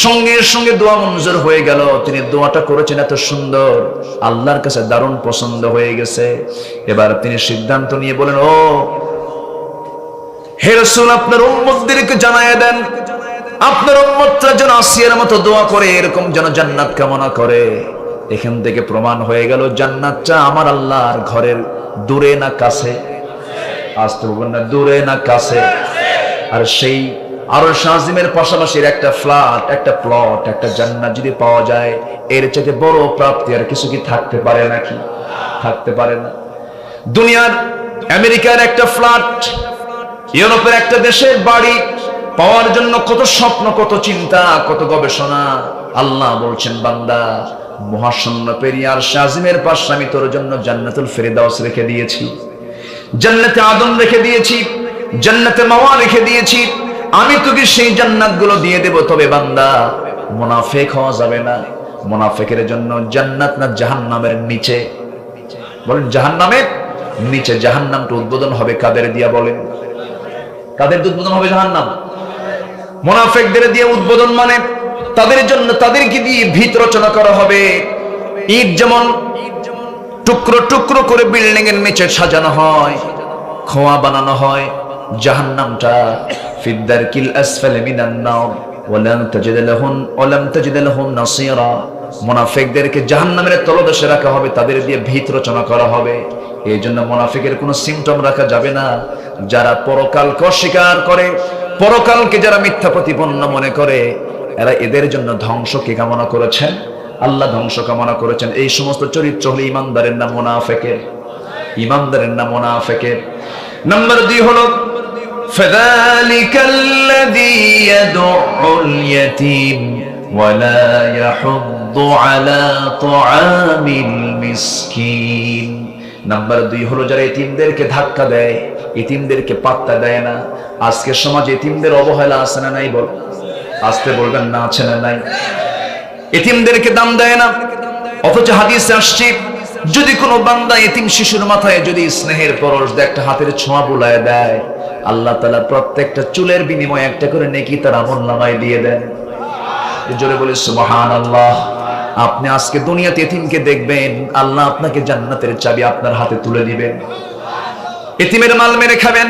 সঙ্গে সঙ্গে দোয়া মঞ্জুর হয়ে গেল। তিনি দোয়াটা করেছেন এত সুন্দর, আল্লাহর কাছে দারুণ পছন্দ হয়ে গেছে। এবার তিনি সিদ্ধান্ত নিয়ে বলেন, ও হে রাসূল, আপনার উম্মতদেরকে জানায় দেন, আপনার উম্মতরা যেন আসিয়ার মতো দোয়া করে, এরকম যেন জান্নাত কামনা করে। এখান থেকে প্রমাণ হয়ে গেল জান্নাতটা আমার আল্লাহর ঘরের দূরে না কাছে। আসতে বলবেন না, দূরে না কাছে। আর সেই আরশ আজিমের পাশাপাশি একটা ফ্ল্যাট, একটা প্লট, একটা জান্নাত যদি পাওয়া যায়, এর চাইতে বড় প্রাপ্তি আর কিছু কি থাকতে পারে নাকি? থাকতে পারে না। দুনিয়ার আমেরিকার একটা ফ্ল্যাট, ইউরোপের একটা দেশের বাড়ি পাওয়ার জন্য কত স্বপ্ন, কত চিন্তা, কত গবেষণা। আল্লাহ বলছেন, বান্দা, মহাশূন্য পেরিয়ে আরশ আজিমের পাশে আমি তোর জন্য জান্নাতুল ফেরদাউস রেখে দিয়েছি, জান্নাতে আদম রেখে দিয়েছি, জান্নাতে মাওয়া রেখে দিয়েছি। আমি তোকে সেই জান্নাতগুলো দিয়ে দেব। তবে বান্দা, মুনাফিক হওয়া যাবে না। মুনাফিকের জন্য জান্নাত না জাহান্নামের নিচে? বলেন, জাহান্নামের নিচে। জাহান্নামটা উদ্বোধন হবে কাদের দিয়া? বলেন, কাদের উদ্বোধন হবে জাহান্নাম? মুনাফিকদের দিয়ে উদ্বোধন, মানে তাদের জন্য, তাদেরকে দিয়ে ভিত রচনা করা হবে। ইট যেমন টুকরো টুকরো করে বিল্ডিং এর নিচে সাজানো হয়, খোয়া বানানো হয়, জাহান্নামটা ফিদ্দারকিল আসফালি মিনান নার ওয়ালাম তাজিদ লাহুম নাসীরা। মুনাফিকদেরকে জাহান্নামের তলদেশে রাখা হবে, তাদের দিয়ে ভিত রচনা করা হবে। এই জন্য মুনাফিকের কোনো সিম্পটম রাখা যাবে না। যারা পরকালকে অস্বীকার করে, পরকালকে যারা মিথ্যা প্রতিপন্ন মনে করে, এরা এদের জন্য ধ্বংসকে কামনা করেছেন। আল্লাহ ধ্বংস কামনা করেছেন। এই সমস্ত চরিত্র হলো ইমানদারের না মুনাফিকের? ইমানদারের না মুনাফিকের? নাম্বার 2 হলো ফাযালিকাল্লাযী ইয়াদউল ইয়াতীম ওয়া লা ইয়াহুদ্দু আলা তুআমিল মিসকিন। নাম্বার 2 হলো যারা এতিমদেরকে ধাক্কা দেয়, এতিমদেরকে পাত্তা দেয় না। আজকে সমাজে এতিমদের অবহেলা আছে না নাই? বল, আসতে বলবেন না, আছে না নাই? এতিমদেরকে দাম দেয় না। অথচ হাদিসে আসছে, যদি কোনো বান্দা এতিম শিশুর মাথায় যদি স্নেহের পরশ দেয়, একটা হাতের ছোঁয়া বুলায় দেয়, আল্লাহ তাআলা প্রত্যেকটা চুলের বিনিময়ে একটা করে নেকি তার আমলনামায় দিয়ে দেন। জোরে বলি সুবহানাল্লাহ। আপনি আজকে দুনিয়াতে এতিমকে দেখবেন, আল্লাহ আপনাকে জান্নাতের চাবি আপনার হাতে তুলে দিবেন। এতিমের মাল মেরে খাবেন,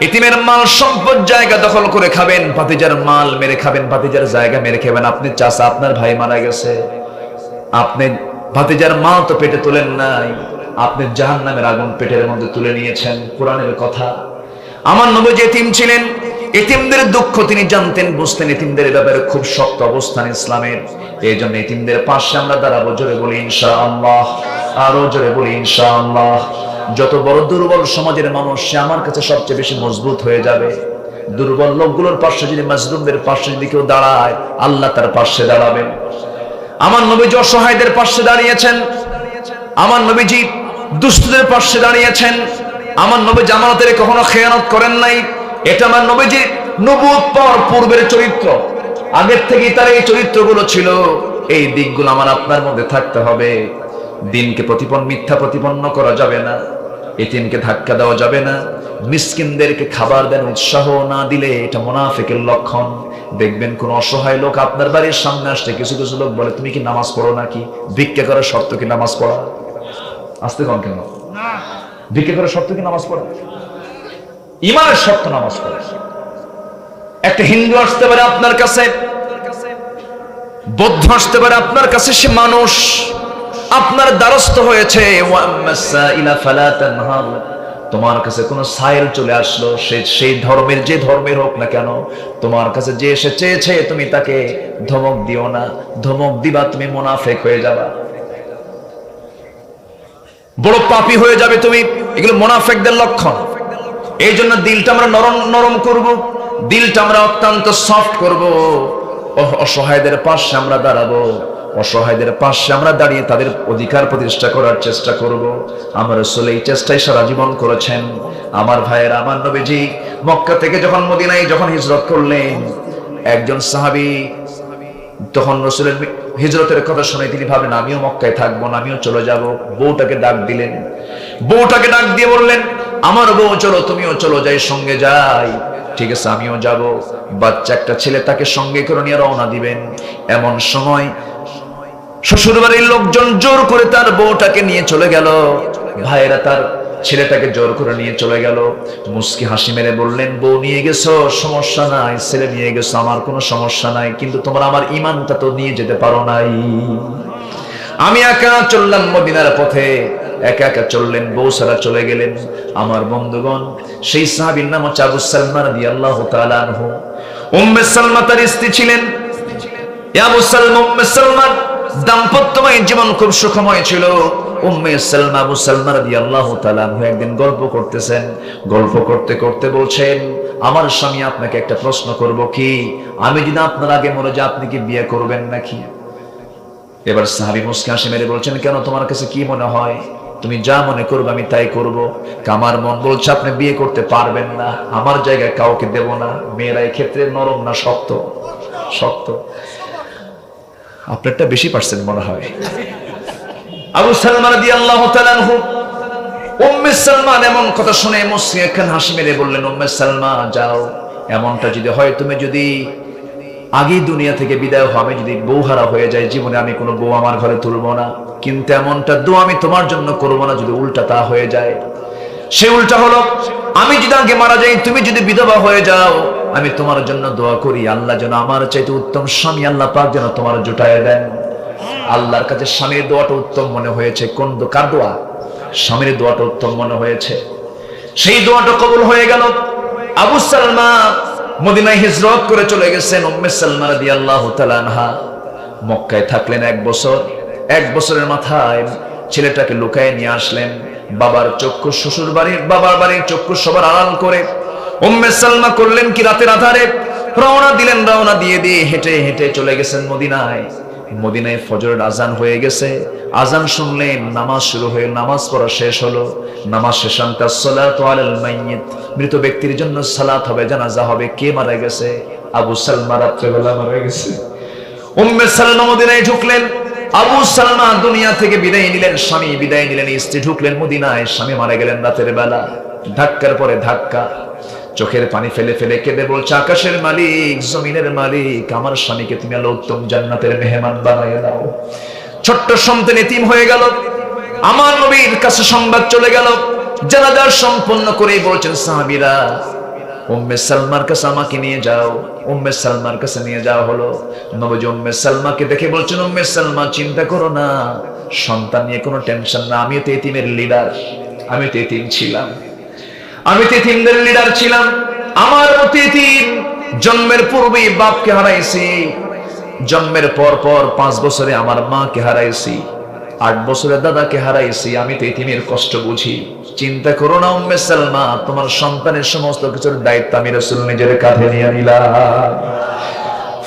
এতিমের মাল সম্পদ জায়গা দখল করে খাবেন, ভাতিজার মাল মেরে খাবেন, ভাতিজার জায়গা মেরে খাবেন। আপনি চাচা, আপনার ভাই মারা গেছে, আপনি ভাতিজার মাল তো পেটে তুলেন নাই, আপনি জাহান্নামের আগুন পেটের মধ্যে তুলে নিয়েছেন। কোরআনের কথা। আমার নবী যে এতিম ছিলেন, এতিমদের দুঃখ তিনি জানতেন, বুঝতেন। এতিমদের ব্যাপারে খুব শক্ত অবস্থান ইসলামের। এই জন্য এতিমদের পাশে আমরা দাঁড়াবো। জোরে বলি ইনশাআল্লাহ, আরো জোরে বলি ইনশাআল্লাহ। যত বড় দুর্বল সমাজের মানুষ, সে আমার কাছে সবচেয়ে বেশি মজবুত হয়ে যাবে। দুর্বল লোকগুলোর পাশে যদি, মাজলুমদের পাশে যদি কেউ দাঁড়ায়, আল্লাহ তার পাশে দাঁড়াবেন। আমার নবীজি অসহায়দের পাশে দাঁড়িয়েছেন, আমার নবীজি দুষ্টদের পাশে দাঁড়িয়েছেন, আমার নবী জামানতের কখনো খেয়ানত করেন নাই। এটা আমার নবীজি নবুয়ত পাওয়ার পূর্বের চরিত্র, আগের থেকেই তার এই চরিত্রগুলো ছিল। এই দিকগুলো আমার আপনার মধ্যে থাকতে হবে। দিনকে মিথ্যা প্রতিপন্ন করা যাবে না, এতিমকে ধাক্কা দেওয়া যাবে না, মিসকিনদেরকে খাবার দেন উৎসাহ না দিলে এটা মুনাফিকের লক্ষণ। দেখবেন কোন অসহায় লোক আপনার বাড়ির সামনে আসছে, কিছু কিছু লোক বলে তুমি কি নামাজ পড়ো নাকি? ভিক্ষা করার শর্ত কি নামাজ পড়া? আসতে কন কেন? ভিক্ষা করার শর্ত কি নামাজ পড়া? ইমানের শর্ত নামাজ পড়া। একটা হিন্দু আসতে পারে আপনার কাছে, বৌদ্ধ আসতে পারে আপনার কাছে, সে মানুষ, আপনার দ্বারস্থ হয়েছে। তোমার কাছে কোন সাইল চলে আসলো, সেই ধর্মের যে ধর্মের হোক না কেন, তোমার কাছে যে এসে চেয়েছে, তুমি তাকে ধমক দিও না। ধমক দিবা তুমি মুনাফিক হয়ে যাবা, বড় পাপী হয়ে যাবে তুমি। এগুলো মুনাফিকদের লক্ষণ। এই জন্য দিলটা আমরা নরম নরম করব, দিলটা আমরা অত্যন্ত সফট করব। অসহায়দের পাশে আমরা দাঁড়াবো, অসহায়দের পাশে আমরা দাঁড়িয়ে তাদের অধিকার প্রতিষ্ঠা করার চেষ্টা করব। আমার রাসূল এই চেষ্টাই সারা জীবন করেছেন। আমার ভাইয়েরা, আমার নবীজি মক্কা থেকে যখন মদিনায় যখন হিজরত করলেন, একজন সাহাবী তখন রাসূলের হিজরতের কথা শুনে তিনি ভাবলেন আমিও মক্কায় থাকবো না, আমিও চলে যাব। বউটাকে ডাক দিলেন, বউটাকে ডাক দিয়ে বললেন আমার বউ চলো, তুমিও চলো, যাই সঙ্গে যাই। ঠিক আছে, আমিও যাব। বাচ্চা একটা ছেলে, তাকে সঙ্গে করে নিয়ে রওনা দিবেন। এমন সময় শ্বশুর বাড়ির লোকজন জোর করে তার বউটাকে নিয়ে চলে গেল। ভাইয়েরা তার ছেলেটাকে জোর করে নিয়ে চলে গেল। মুস্কি হাসি মেরে বললেন বউ নিয়ে গেছো, সমস্যা নাই, ছেলে নিয়ে গেছো, আমার কোনো সমস্যা নাই, কিন্তু তোমরা আমার ঈমানটা তো নিয়ে যেতে পারো নাই। আমি একা চললাম মদিনার পথে, একা একা চললেন, বউ সারা চলে গেলেন। আমার বন্ধুগণ, সেই সাহাবীর নাম হচ্ছে আবু সালমা রাদিয়াল্লাহু তাআলা আনহু। উম্মে সালমা তার স্ত্রী ছিলেন। আবু সালমা উম্মে সালমার দাম্পত্যময় জীবন খুব সুখময় ছিল। উম্মে সালমা আবু সালমা রাদিয়াল্লাহু তাআলা আনহু একদিন গল্প করতেছেন, গল্প করতে করতে বলছেন আমার স্বামী আপনাকে একটা প্রশ্ন করব, কি আমি যদি আপনার আগে মরে যাই আপনি কি বিয়ে করবেন নাকি? এবার সাহাবী মুস্কি হাসি মেরে বলছেন কেন, তোমার কাছে কি মনে হয়? তুমি যা মনে করবে আমি তাই করব। আমার মন বলছে আপনি বিয়ে করতে পারবেন না, আমার জায়গায় কাউকে দেব না। মেয়েরা এই ক্ষেত্রে নরম না শক্ত? শক্ত। আপনারটা বেশি পার্সেন্ট মনে হয়। আবু সালমা রাদিয়াল্লাহু তাআলা আনহু, উম্মে সালমা এমন কথা শুনে মুস্কি একখান হাসি মেরে বললেন উম্মে সালমা যাও, এমনটা যদি হয়, তুমি যদি আগে দুনিয়া থেকে বিদায় হও, আমি যদি বউহারা হয়ে যাই, জীবনে আমি কোনো বউ আমার ঘরে তুলবো না, কিন্তু এমনটা দোয়া আমি তোমার জন্য করবো না যদি উল্টা তা হয়ে যায়। সে উল্টা হলো, আমি যদি আগে মারা যাই, তুমি যদি বিধবা হয়ে যাও, আমি তোমার জন্য দোয়া করি আল্লাহ যেন আমার চাইতে উত্তম স্বামী আল্লাহ পাক যেন তোমার জুটায় দেন। আল্লাহর কাছে স্বামীর দোয়াটা উত্তম মনে হয়েছে। কোন কার দোয়া? স্বামীর দোয়াটা উত্তম মনে হয়েছে। সেই দোয়াটা কবুল হয়ে গেল। আবু সালমা মদিনায় হিজরত করে চলে গেছেন। উম্মে সালমা রাদিয়াল্লাহু তাআলা আনহা মক্কায় থাকলেন 1 বছর। 1 বছরের মাথায় ছেলেটাকে লুকায় নিয়ে আসলেন। বাবার চক্ষু শ্বশুর বাড়ির, বাবার বাড়ির চক্ষু সবার আড়াল করে উম্মে সালমা করলেন কি রাতের আধারে রওনা দিলেন। রওনা দিয়ে হেঁটে হেঁটে চলে গেছেন মদিনায়। মদিনায় ফজরের আজান হয়ে গেছে। আজান শুনলেন, নামাজ শুরু হয়ে নামাজ পড়া শেষ হলো। নামাজ শেষান্তে আসসালাতু আলাল মাইয়িত, মৃত ব্যক্তির জন্য সালাত হবে, জানাজা হবে। কে মারা গেছে? আবু সালমা রাত্রেবেলা মারা গেছে। উম্মে সালমা মদিনায় ঢুকলেন। আবু সালমা দুনিয়া থেকে বিদায় নিলেন, স্বামী বিদায় নিলেন, স্ত্রী ঢুকলেন মদিনায়। স্বামী মারা গেলেন রাতের বেলা। ধাক্কার পরে ধাক্কা, চোখের পানি ফেলে ফেলে কেঁদে বলছে আকাশের মালিক, জমিনের মালিক, আমার স্বামীকে তুমি আল্লাহ উত্তম জান্নাতের মেহমান বানাইয়া দাও। ছোট্ট সন্তান এতিম হয়ে গেল। আমার নবীর কাছে সংবাদ চলে গেল। জানাজা সম্পন্ন করে বলছেন সাহাবীরা উম্মে সালমার কাছে আমাকে নিয়ে যাও। উম্মে সালমার কাছে নিয়ে যাওয়া হলো। নবী উম্মে সালমাকে দেখে বলছেন উম্মে সালমা চিন্তা করো না, সন্তান নিয়ে কোনো টেনশন না, আমি তো এতিমের লিডার, আমি তো এতিম ছিলাম, আমি তো এতিমদের লিডার ছিলাম। আমার মতো এতিম জন্মের পূর্বেই বাপকে হারাইছি, জন্মের পর 5 বছরে আমার মাকে হারাইছি, 8 বছরে দাদাকে হারাইছি, আমি তো এতিমের কষ্ট বুঝি। চিন্তা করো না উম্মে সালমা, তোমার সন্তানের সমস্ত কিছুর দায়িত্ব আমি রাসূল নিজের কাঁধে নিয়ে নিলাম।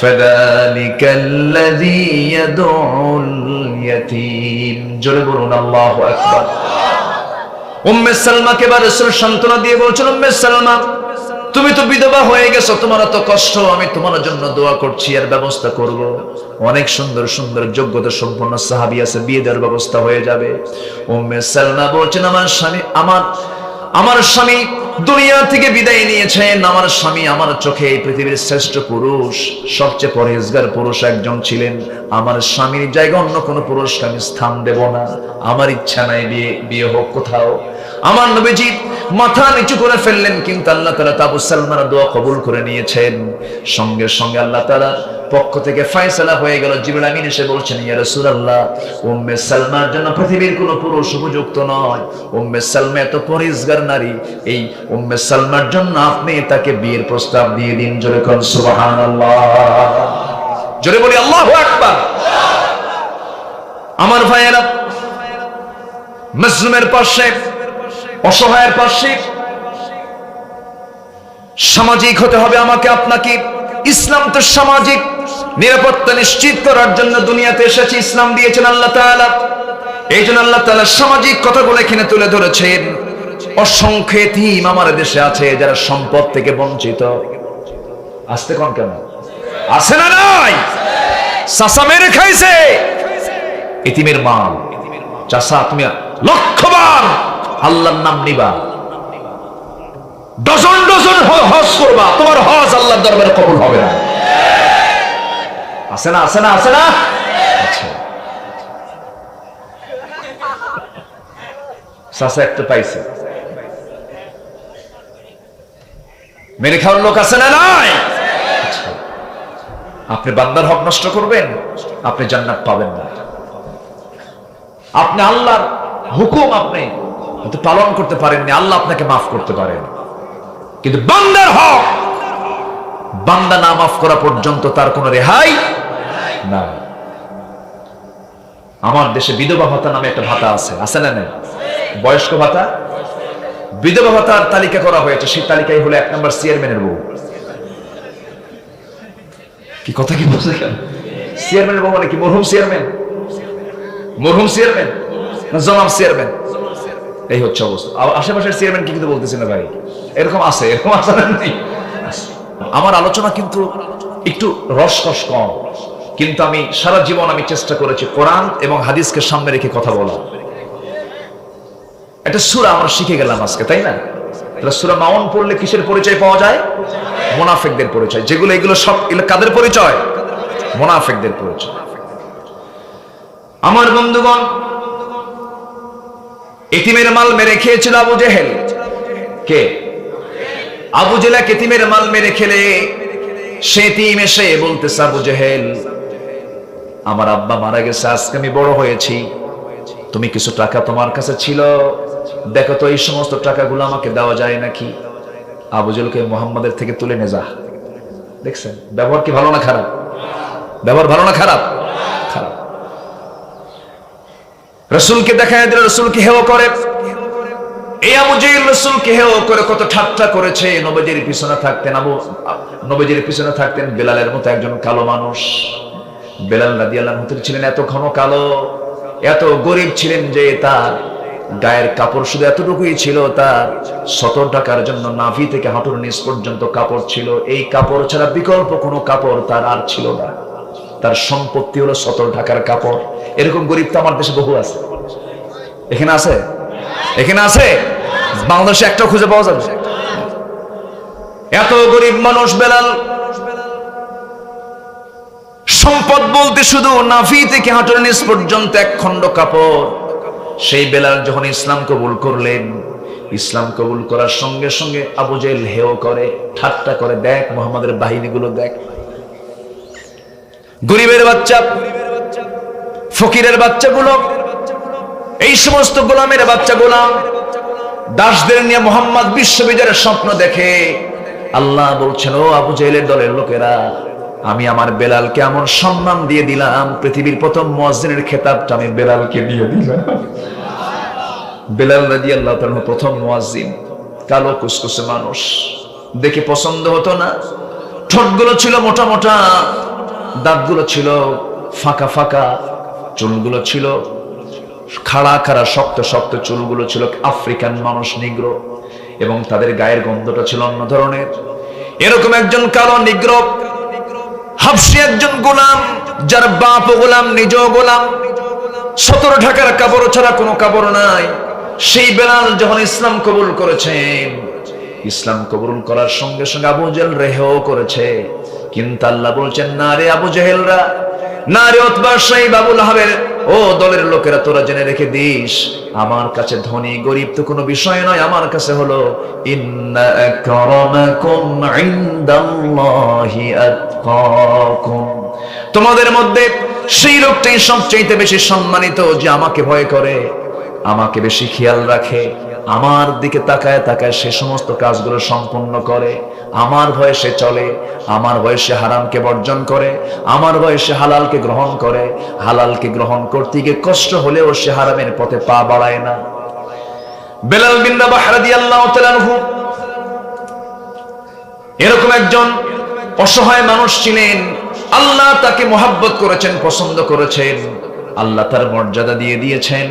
ফাযালিকাল্লাযী ইয়াদউল ইয়াতীম, জোরে বলুন আল্লাহু আকবার। উম্মে সালমাকে রাসূল সান্ত্বনা দিয়ে বলছেন উম্মে সালমা তুমি তো বিধবা হয়ে গেছো, তোমার এত কষ্ট, আমি তোমার জন্য দোয়া করছি, এর ব্যবস্থা করব। অনেক সুন্দর সুন্দর যোগ্যতা সম্পন্ন সাহাবী আছে, বিয়ে দেওয়ার ব্যবস্থা হয়ে যাবে। উম্মে সালমা বলছেন আমার স্বামী দুনিয়া থেকে বিদায় নিয়েছেন। আমার স্বামী আমার চোখে এই পৃথিবীর শ্রেষ্ঠ পুরুষ, সবচেয়ে পরহেজগার পুরুষ একজন ছিলেন। আমার স্বামীর জায়গা অন্য কোনো পুরুষকে আমি স্থান দেব না। আমার ইচ্ছা নাই বিয়ে হোক কোথাও। আমার নবীজি মাথা নিচু করে ফেললেন, কিন্তু আল্লাহ তাআলা আবু সালমার দোয়া কবুল করে নিয়েছেন। সঙ্গে সঙ্গে আল্লাহ তাআলা পক্ষ থেকে ফয়সালা হয়ে গেল। জিবরাইল আমিন এসে বলছেন, ইয়া রাসূলুল্লাহ, উম্মে সালমার জন্য পৃথিবীর কোনো পুরুষ উপযুক্ত নয়। উম্মে সালমা এত পরহেজগার নারী, এই উম্মে সালমার জন্য আপনি তাকে বিয়ের প্রস্তাব দিয়ে দিন। জোরে কোন সুবহানাল্লাহ, জোরে বলি আল্লাহু আকবার। আমার ভাইয়েরা, মাজলুমের পাশে, অসহায়ের পাশে সামাজিক হতে হবে আমাকে আপনাকে। ইসলাম তো সামাজিক নিরাপত্তা নিশ্চিত করার জন্য দুনিয়াতে এসেছে, ইসলাম দিয়েছেন আল্লাহ তাআলা। এই জন্য আল্লাহ তাআলা সামাজিক কথাগুলো এখানে তুলে ধরেছেন। অসংখ্য এতিম আমার দেশে আছে যারা সম্পদ থেকে বঞ্চিত। আসতে কোন কেন আছে না নাই? চাচা মেরে খাইছে এতিমের মাল। চাচা তুমি লক্ষবার আল্লাহর নাম নিবা, ডজন ডজন হজ করবা, তোমার হজ আল্লাহর দরবারে কবুল হবে না। আছে না, আছে না, আছে না? আচ্ছা, চাচা একটা পাইছে, মেরে খাওয়ার লোক আছে না নাই? আপনি বান্দার হক নষ্ট করবেন, আপনি জান্নাত পাবেন না। আপনি আল্লাহর হুকুম আপনি পালন করতে পারেননি, আল্লাহ আপনাকে মাফ করতে পারেন, কিন্তু বান্দার হক বান্দা না মাফ করা পর্যন্ত তার কোনো রেহাই না। আমার দেশে বিধবা ভাতা নামে একটা ভাতা আছে, আছে না নেই? বয়স্ক ভাতা, বিধবা ভাতার তালিকা করা হয়েছে। সেই তালিকায় হলো 1 নম্বর চেয়ারম্যানের বউ। কি কথা কি বলছে? চেয়ারম্যানের বউ মানে কি? মরহুম চেয়ারম্যান, মরহুম চেয়ারম্যান না জনাব চেয়ারম্যান? এই হচ্ছে অবস্থা। আশেপাশের চেয়ারম্যান কি কিন্তু বলতেছি না ভাই, এরকম আছে, এরকম আছে না নেই? আমার আলোচনা কিন্তু একটু রসকস কম, কিন্তু আমি সারা জীবন আমি চেষ্টা করেছি কোরআন এবং হাদিসকে সামনে রেখে কথা বলা। একটা সূরা আমরা শিখে গেলাম আজকে, তাই না? সূরা মাউন পড়লে কিসের পরিচয় পাওয়া যায়? মুনাফিকদের পরিচয়। যেগুলো এগুলো সব কাদের পরিচয়? মুনাফিকদের পরিচয়। আমার বন্ধুগণ, এতিমের মাল মেরে খেয়েছিল আবু জেহেল। কে? আবু জেহেল এতিমের মাল মেরে খেলে সে এতিম এসে বলতেছে, আবু জেহেল, আমার আব্বা মারা গেছে, আজকে আমি বড় হয়েছি, তুমি কিছু টাকা তোমার কাছে ছিল, দেখো তো এই সমস্ত টাকাগুলো আমাকে দেওয়া যায় নাকি? আবু জেহেলকে মুহাম্মাদের থেকে তুলে নিয়ে যা। দেখছেন ব্যবহার কি ভালো না খারাপ? ব্যবহার ভালো না খারাপ? খারাপ। রাসূলকে দেখায় দিল, রাসূলকে হেয় করে। এই আবু জেহেল রাসূলকে হেয় করে কত ঠাট্টা করেছে। নবীজির পিছনে থাকতেন নবীজির পিছনে থাকতেন বেলালের মতো একজন কালো মানুষ। বেলাল রাদিয়াল্লাহু আনহু ছিলেন এত ঘন কালো, এত গরিব ছিলেন যে তার গায়ের কাপড় শুধু এতটুকুই ছিল। তার 70 টাকার জন্য নাভি থেকে হাঁটুর নিচ পর্যন্ত কাপড় ছিল। এই কাপড় ছাড়া বিকল্প কোনো কাপড় তার আর ছিল না। তার সম্পত্তি হলো 70 টাকার কাপড়। এরকম গরিব তো আমার দেশে বহু আছে। এখানে আছে? এখানে আছে? বাংলাদেশে একটাও খুঁজে পাওয়া যাবে? এত গরিব মানুষ বেলাল। সম্পদ বলতে শুধু নাভি থেকে হাঁটুর নিচ পর্যন্ত এক খণ্ড কাপড়। সেই বেলাল যখন ইসলাম কবুল করলেন, ইসলাম কবুল করার সঙ্গে সঙ্গে আবু জেহেল হেয় করে, ঠাট্টা করে, দেখ মুহাম্মাদের বাহিনীগুলো দেখ, গরিবের বাচ্চা, ফকিরের বাচ্চাগুলো, এই সমস্ত গোলামের বাচ্চা, গোলাম দাসদের নিয়ে মুহাম্মদ বিশ্ববিজয়ের স্বপ্ন দেখে। আল্লাহ বলছেন, ও আবু জেহেলের দলের লোকেরা, আমি আমার বেলালকে এমন সম্মান দিয়ে দিলাম, পৃথিবীর প্রথম মুয়াজ্জিনের খেতাবটা আমি বেলালকে দিয়ে দিলাম। বেলাল রাদিয়াল্লাহু তাআলা প্রথম মুয়াজ্জিন। কালো কুসকুসে মানুষ, দেখে পছন্দ হতো না। ঠোঁটগুলো ছিল মোটা মোটা, দাঁতগুলো ছিল ফাঁকা ফাঁকা, চুলগুলো ছিল খাড়া খাড়া, শক্ত শক্ত চুলগুলো ছিল আফ্রিকান মানুষ, নিগ্রো, এবং তাদের গায়ের গন্ধটা ছিল অন্য ধরনের। এরকম একজন কালো নিগ্রো হাবশী একজন গোলাম, যার বাপ গোলাম, নিজেও গোলাম, 17 টাকার কাপড় ছাড়া কোনো কাপড় নাই। সেই বেলাল যখন ইসলাম কবুল করেছেন, ইসলাম কবুল করার সঙ্গে সঙ্গে আবু জেহেল রেহেও করেছে। কিন্তু আল্লাহ বলছেন, না রে আবু জেহেলরা, না রে উতবা সাইব আবু লাহাবের ও দলের লোকেরা, তোরা জেনে রেখে দিস, আমার কাছে ধনী গরিব তো কোনো বিষয় নয়, আমার কাছে হলো ইন্না আকরামাকুম ইনদাল্লাহি আতকাকুম, তোমাদের মধ্যে সেই লোকটাই সবচেয়ে বেশি সম্মানিত যে আমাকে ভয় করে, আমাকে বেশি খেয়াল রাখে, আমার দিকে তাকায় তাকায় সে সমস্ত কাজগুলো সম্পূর্ণ করে, আমার ভয়ে সে চলে, আমার ভয়ে সে হারামকে বর্জন করে, আমার ভয়ে সে হালালকে গ্রহণ করে, হালালকে গ্রহণ করতে গিয়ে কষ্ট হলেও সে হারামের পথে পা বাড়ায় না। বেলাল বিন রাবাহ রাদিয়াল্লাহু তাআলা আনহু এরকম একজন অসহায় মানুষ ছিলেন। আল্লাহ তাকে মহব্বত করেছেন, পছন্দ করেছেন, আল্লাহ তার মর্যাদা দিয়ে দিয়েছেন।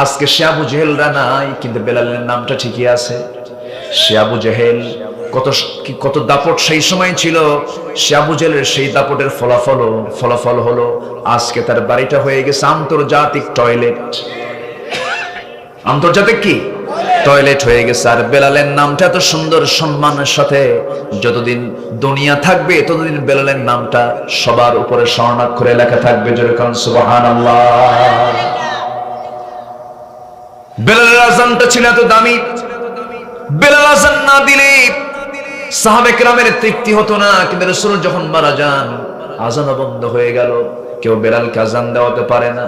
আজকে সে আবু জেহেলরা নাই, কিন্তু বেলালের নামটা ঠিকই আছে। সে আবু জেহেল কত দাপট সেই সময় ছিল, সে আবু জেহেলের সেই দাপটের ফলাফল হলো আজকে তার বাড়িটা হয়ে গেছে আন্তর্জাতিক টয়লেট। আন্তর্জাতিক কি টয়লেট হয়ে গেছে। আর বেলালের নামটা এত সুন্দর সম্মানের সাথে যতদিন দুনিয়া থাকবে ততদিন বেলালের নামটা সবার উপরে স্বর্ণাক্ষরে লেখা থাকবে। জোরে কারণ সুবহানাল্লাহ। বেলালের আযানটা ছিল এত দামি, বেলাল আযান না দিলে সাহাবে কেরামের তৃপ্তি হতো না। কিন্তু রাসূল যখন মারা যান, আযান বন্ধ হয়ে গেল, কেউ বেলালকে আযান দেওয়াতে পারে না।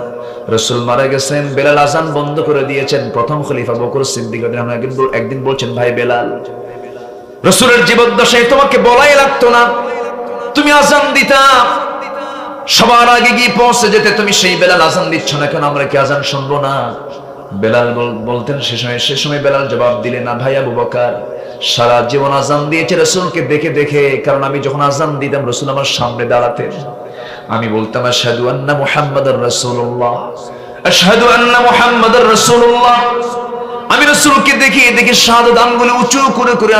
রাসূল মারা গেছেন, বেলাল আযান বন্ধ করে দিয়েছেন। প্রথম খলিফা বকর সিদ্দিক রাদিয়াল্লাহু একদিন বলছেন, ভাই বেলাল, রাসূলের জীবদ্দশায় তোমাকে বলাই লাগতো না, তুমি আযান দিতা, সবার আগে গিয়ে পৌঁছে যেতে, তুমি সেই বেলাল আযান দিচ্ছ না কেন? আমরা কি আযান শুনবো না? বেলাল বলতেন, সে সময় বেলাল জবাব দিলেন, না ভাই আবু বকর, সারা জীবন আযান দিয়েছে রাসূলকে দেখে দেখে, কারণ আমি যখন আযান দিতাম রাসূল আমার সামনে দাঁড়াতেন, আমি বলতাম আশহাদু আন্না মুহাম্মাদুর রাসূলুল্লাহ, আশহাদু আন্না মুহাম্মাদুর রাসূলুল্লাহ। আমি রাসূলকে দেখে দেখে শাহাদাত আঙ্গুলে উঁচু করে করে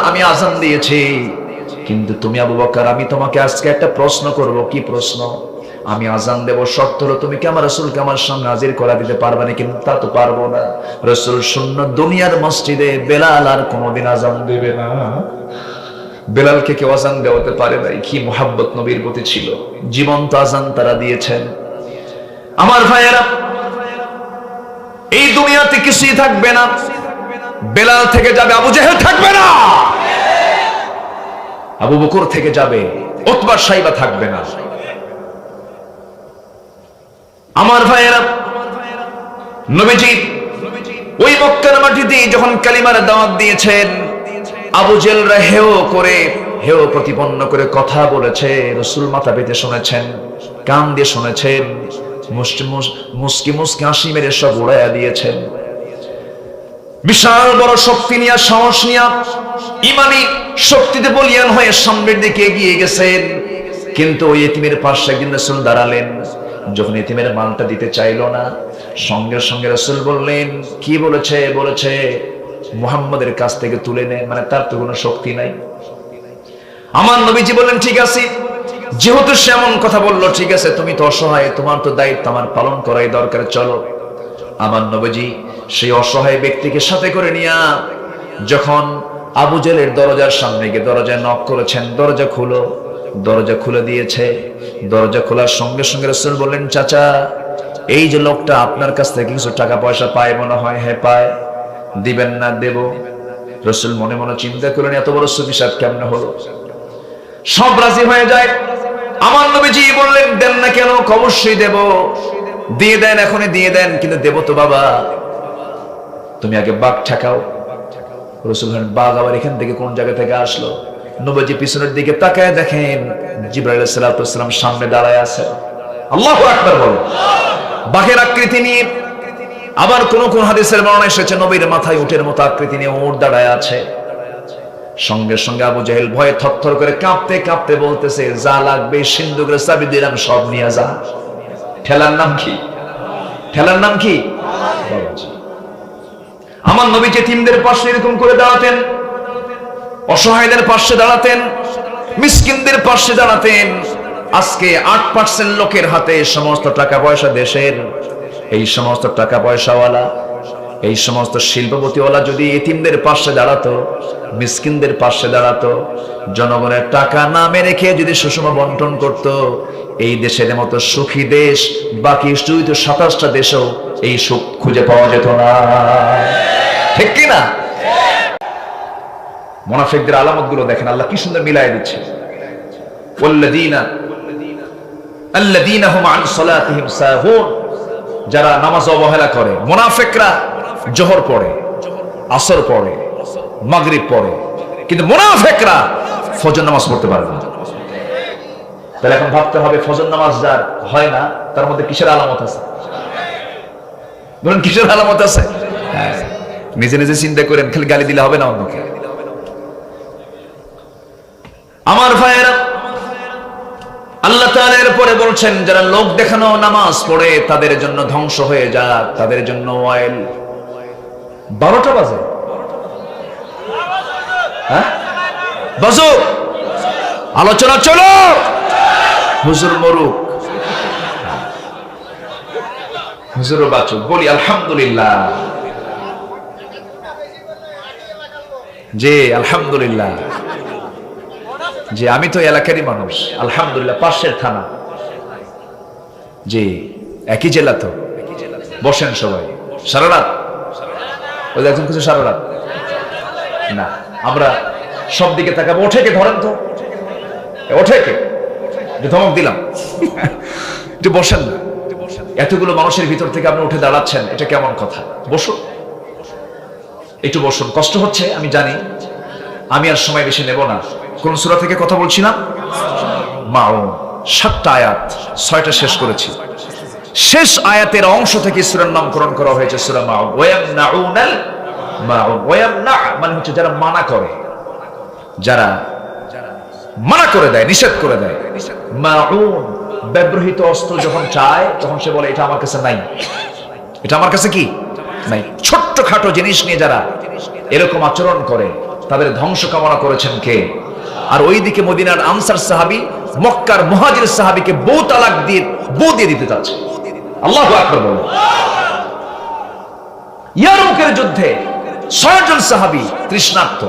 আমি আযান দিয়েছি। কিন্তু তুমি আবু বকর, আমি তোমাকে আজকে একটা প্রশ্ন করব। কি প্রশ্ন? আমি আযান দেব, শর্ত হলো তুমি কি আমার রাসূলকে আমার সামনে হাজির করা দিতে পারবে না? কিন্তু তা তো পারবো না। রাসূল শূন্য দুনিয়ার মসজিদে বেলাল আর কোনোদিন আযান দেবে না। বেলালকে কেউ আযান দেওয়াতে পারে নাই। কি মুহাব্বত নবীর প্রতি ছিল, জীবন্ত আযান তারা দিয়েছেন। আমার ভাইয়েরা, এই দুনিয়াতে কিছুই থাকবে না, বেলাল থেকে যাবে, আবু জেহেল থাকবে না, আবু বকর থেকে যাবে, উতবা সাইবা থাকবে না। আমার ভাইয়েরা, নবীজি ওই মক্কার মাটিতে যখন কালিমার দাওয়াত দিয়েছেন, আবু জেহেলরা হেও প্রতিপন্ন করে কথা বলেছে। রাসূল মাথা পেতে শুনেছেন, কান দিয়ে শুনেছেন, মুস্কি মুস্কি হাসি মেরে সব উড়াইয়া দিয়েছেন। বিশাল বড় শক্তি নিয়ে, সাহস নিয়ে, ইমানি শক্তিতে বলিয়ান হয়ে সামনের দিকে এগিয়ে গেছেন। কিন্তু ওই এতিমের পাশে একদিন রাসূল দাঁড়ালেন। যখন এতিমের মালটা দিতে চাইল না, সঙ্গে সঙ্গে রাসূল বললেন, কি বলেছে? বলেছে মুহাম্মাদের কাছ থেকে তুলে নে, মানে তার তো কোনো শক্তি নাই। আমার নবীজি বললেন, ঠিক আছে, যেহেতু সে এমন কথা বললো, ঠিক আছে, তুমি তো অসহায়, তোমার তো দায়িত্ব আমার পালন করাই দরকার, চলো। আমার নবীজি সেই অসহায় ব্যক্তিকে সাথে করে নিয়ে যখন আবু জেহেলের দরজার সামনে গিয়ে দরজায় নক করেছেন, দরজা খুলো, দরজা খুলে দিয়েছে। দরজা খোলার সঙ্গে সঙ্গে রাসূল বললেন, চাচা, এই যে লোকটা আপনার কাছ থেকে কিছু টাকা পয়সা পায় মনে হয়? হ্যাঁ পায়। দিবেন না? দেব। রাসূল মনে মনে চিন্তা করলেন, এত বড় সুবিশাদ কেমনে হলো? সব রাজি হয়ে যায়। আমার নবীজি বললেন, দেন না কেন? অবশ্যই দেব। দিয়ে দেন, এখনই দিয়ে দেন। কিন্তু দেব তো বাবা, তুমি আগে বাঘ ঠেকাও। রাসূল বলেন, বাঘ আবার এখান থেকে কোন জায়গা থেকে আসলো? নবীজি পিছনের দিকে তাকায় দেখেন জিবরাইল আলাইহিস সালাম সামনে দাঁড়ায় আছে। আল্লাহু আকবার বলো। বাঘের আকৃতি নিয়ে, আবার কোন কোন হাদিসের বর্ণনা এসেছে নবীর মাথায় উটের মতো আকৃতি নিয়ে উট দাঁড়ায় আছে। সঙ্গে সঙ্গে আবু জেহেল ভয়ে থরথর করে কাঁপতে কাঁপতে বলতেছে, যা লাগবে সিন্ধুকের চাবি দিলাম, সব নিয়ে যা। ঠেলার নাম কি? ঠেলার নাম কি? আমার নবী যতীমদের পাশে এরকম করে দাঁড়াতেন, অসহায়দের পাশে দাঁড়াতেন, মিসকিনদের পাশে দাঁড়াতেন। আজকে 8% লোকের হাতে সমস্ত টাকা পয়সা দেশের, এই সমস্ত টাকা পয়সাওয়ালা এই সমস্ত শিল্পপতিওয়ালা যদি এতিমদের পাশে দাঁড়াতো, মিসকিনদের পাশে দাঁড়াতো, জনগণের টাকা নামে রেখে যদি সুষম বন্টন করত, এই দেশের মতো সুখী দেশ বাকি 27টা দেশেও এই সুখ খুঁজে পাওয়া যেত না। ঠিক কিনা? মুনাফিকদের আলামতগুলো দেখেন, আল্লাহ কি সুন্দর মিলাই দিচ্ছে। আল্লাযীনা হুম আন সালাতিহিম সাহুন, যারা নামাজ অবহেলা করে। মুনাফিকরা জোহর পড়ে, আসর পড়ে, মাগরিব পড়ে, কিন্তু মুনাফিকরা ফজর নামাজ পড়তে পারে না। তাহলে এখন ভাবতে হবে, ফজর নামাজ যার হয় না তার মধ্যে কিসের আলামত আছে? বলুন, কিসের আলামত আছে? নিজে নিজে চিন্তা করেন, খালি গালি দিলে হবে না অন্যকে। আমার ভাইয়েরা, আল্লাহ তাআলা এরপরে বলছেন, যারা লোক দেখানো নামাজ পড়ে তাদের জন্য ধ্বংস হয়ে যাক, তাদের জন্য ওয়াইল। 12টা বাজে, হ্যাঁ বাজো, আলোচনা চলো, হুজুর মরুক, হুজুর বাঁচুক। বলি আলহামদুলিল্লাহ, জি আলহামদুলিল্লাহ। যে আমি তো এলাকারই মানুষ, আলহামদুলিল্লাহ, পাশের থানা, জি একই জেলা তো। বসেন সবাই, সারা রাত ওই একজন কিছু সারা রাত না, আমরা সব দিকে তাকাবো। ওঠে কে? ধরেন তো, ওঠে কে? ধমক দিলাম, একটু বসেন না। এতগুলো মানুষের ভিতর থেকে আপনি উঠে দাঁড়াচ্ছেন, এটা কেমন কথা? বসুন, একটু বসুন। কষ্ট হচ্ছে আমি জানি, আমি আর সময় বেশি নেব না। কোন সূরা থেকে কথা বলছি না? মাউন, 7টা আয়াত, 6টা শেষ করেছি। শেষ আয়াতের অংশ থেকে সূরার নামকরণ করা হয়েছে সূরা মাউন। ওয়ায়ামনাউনাল মাউন, ওয়ায়ামনা মানে হচ্ছে যারা মানা করে, যারা মানা করে দেয়, নিষেধ করে দেয়। মাউন ব্যবহৃত অস্ত্র যখন চায় তখন সে বলে এটা আমার কাছে নাই, এটা আমার কাছে কি নাই। ছোট্টখাটো জিনিস নিয়ে যারা এরকম আচরণ করে তাদের ধ্বংস কামনা করেছেন কে? আর ওইদিকে মদিনার আনসার সাহাবী মক্কার মুহাজির সাহাবীকে বউ তালাক দিয়ে বউ দিয়ে দিতে চাচ্ছে। আল্লাহু আকবার বলো। ইয়ারমুকের যুদ্ধে 6 জন সাহাবী তৃষ্ণার্ত,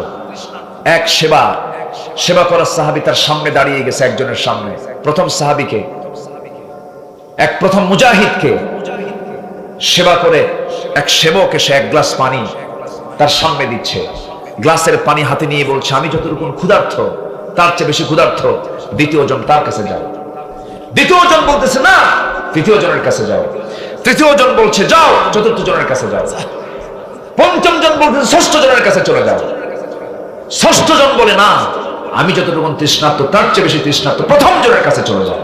এক সেবা করার সাহাবী তার সামনে দাঁড়িয়ে গেছে, একজনের সামনে। প্রথম সাহাবীকে, এক প্রথম মুজাহিদকে সেবা করে এক সেবক এসে 1 গ্লাস পানি তার সামনে দিচ্ছে। গ্লাসের পানি হাতে নিয়ে বলছে, আমি যতটুকু ক্ষুধার্ত তার চেয়ে বেশি ক্ষুধার্ত, দ্বিতীয় জন তার কাছে যাও। দ্বিতীয় জন বলতেছে না, তৃতীয় জনের কাছে যাও। তৃতীয় জন বলছে যাও, চতুর্থ জনের কাছে যাও। পঞ্চম জন বলতেছে ষষ্ঠ জনের কাছে চলে যাও। ষষ্ঠ জন বলে না, আমি যতটুকু তৃষ্ণার্ত তার চেয়ে বেশি তৃষ্ণার্ত, প্রথম জনের কাছে চলে যাও।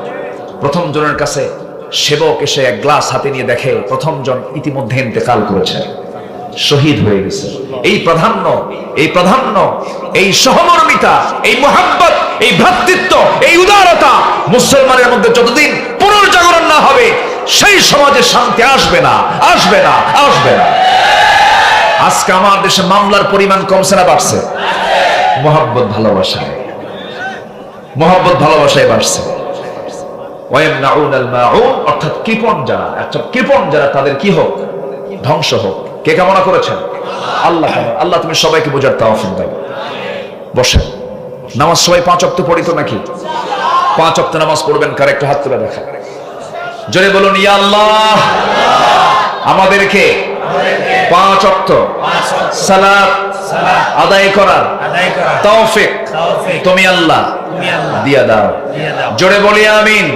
প্রথম জনের কাছে সেবক এসে 1 গ্লাস হাতে নিয়ে দেখে প্রথম জন ইতিমধ্যে ইন্তেকাল করেছে, শহীদ হয়ে গেছে। এই প্রাধান্য, এই সহমর্মিতা, এই মুহাব্বত, এই ভ্রাতৃত্ব, এই উদারতা মুসলমানের মধ্যে যতদিন পুনর্জাগরণ না হবে সেই সমাজে শান্তি আসবে না, আসবে না, আসবে না। আজকে আমার দেশে মামলার পরিমাণ কমছে না বাড়ছে? মুহাব্বত ভালোবাসায় বাড়ছে। ওয়ায়ামনাউনাল মাউন, অর্থাৎ কৃপণ যারা, আচ্ছা কৃপণ যারা, তাদের কি হোক? ধ্বংস হোক। কে কামনা করেছেন? আল্লাহ। আল্লাহ তুমি সবাইকে বোঝার তৌফিক দাও। বসেন। নামাজ সবাই 5 ওয়াক্ত পড়ি তো নাকি? 5 ওয়াক্ত নামাজ পড়বেন কার? একটু হাত তুলে দেখা। জোরে বলুন, ইয়া আল্লাহ আমাদেরকে 5 ওয়াক্ত সালাত আদায় করার তৌফিক তুমি আল্লাহ দিয়া দাও। জোরে বলি আমিন,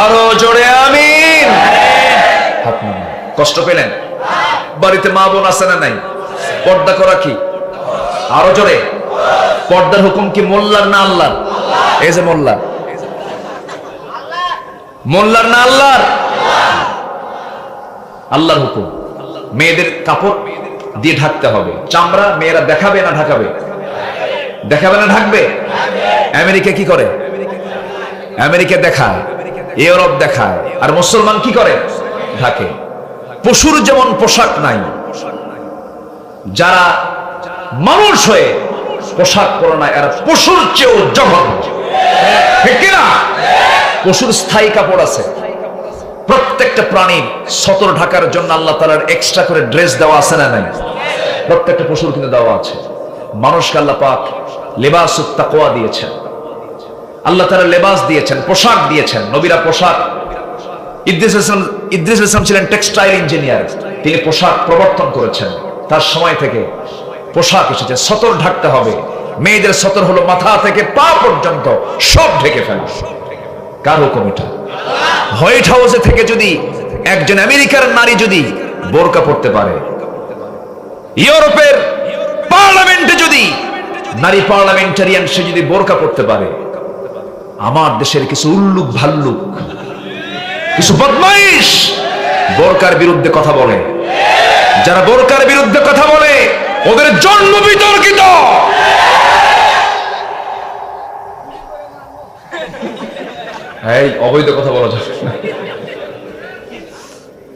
আরো জোরে আমিন। হাত নামান। কষ্ট পেলেন? বাড়িতে মা বোন আছে না নাই? পর্দা করা কি? আরো জোরে। পর্দার হুকুম কি মোল্লার না আল্লাহর? এই যে মোল্লা, মোল্লার না আল্লাহর? আল্লাহর হুকুম। মেয়েদের কাপড় দিয়ে ঢাকতে হবে। চামড়া মেয়েরা দেখাবে না ঢাকাবে? দেখাবে না ঢাকবে? আমেরিকা কি করে? আমেরিকা দেখায়, ইউরোপ দেখায়, আর মুসলমান কি করে? ঢাকে। পশুর যেমন পোশাক নাই, যারা মানুষ হয়ে পোশাক পরে না এরা পশুর চেয়েও জঘন্য, ঠিক কিনা? পশুর স্থায়ী কাপড় আছে, প্রত্যেকটা প্রাণীর সতর ঢাকার জন্য আল্লাহ তাআলার এক্সট্রা করে ড্রেস দেওয়া আছে না নাই? প্রত্যেকটা পশুর কিন্তু দেওয়া আছে। মানুষকে আল্লাহ পাক লিবাসুত তাকওয়া দিয়েছেন, আল্লাহ তাআলা লেবাস দিয়েছেন, পোশাক দিয়েছেন। নবীরা পোশাক, ইদ্রিস ইসলাম ছিলেন টেক্সটাইল ইঞ্জিনিয়ার, তিনি পোশাক প্রবর্তন করেছেন। তার সময় থেকে পোশাক এসেছে, সতর ঢাকতে হবে। মেয়েদের সতর হলো মাথা থেকে পা পর্যন্ত সব ঢেকে ফেলা। কার হুকুম এটা? হোয়াইট হাউসে থেকে যদি একজন আমেরিকার নারী যদি বোরকা পরতে পারে, ইউরোপের পার্লামেন্টে যদি নারী পার্লামেন্টারিয়ান সে যদি বোরকা পরতে পারে, আমার দেশের কিছু উল্লুক ভাল্লুক, কিছু বদমাইশ বোরকার বিরুদ্ধে কথা বলে, যারা বোরকার বিরুদ্ধে কথা বলে ওদের জন্ম বিতর্কিত। এই অবৈধ কথা বলা যাবে না।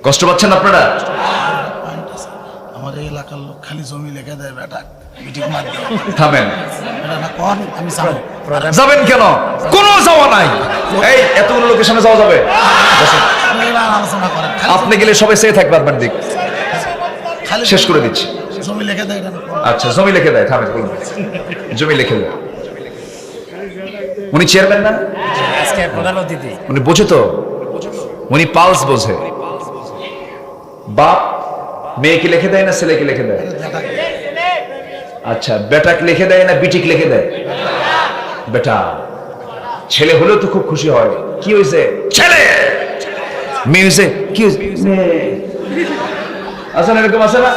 কষ্ট পাচ্ছেন আপনারা?
আমাদের এলাকার লোক খালি জমি লিখে দেয় বেটা, মিটিং মার দেয়।
থামেন,
এটা না কর, আমি যাবো।
যাবেন কেন? কোনো যাওয়া নাই। এই এতগুলো লোকের সামনে যাওয়া যাবে?
এরা আলোচনা করেন,
আপনি গেলে সবাই চেয়ে থাকবে আপনার দিক।
খালি
শেষ করে দিচ্ছি।
জমি লিখে দেয়, এটা না কর।
আচ্ছা, জমি লিখে দেয়। থামেন, বলুন। জমি লিখে দেয়। উনি চেয়ারম্যান না?
আজকে প্রধান অতিথি।
উনি বোঝে তো, উনি পালস বোঝে। বাপ মেয়েকে লিখে দেয় না ছেলেকে লিখে দেয়? আচ্ছা, বেটাকে লিখে দেয় না বিটিক লিখে দেয়? বেটা। ছেলে হলেও তো খুব খুশি হয়, কি হয়েছে ছেলে, মেয়ে হয়েছে কি হয়েছে মেয়ে। আছে না এরকম? আছে না?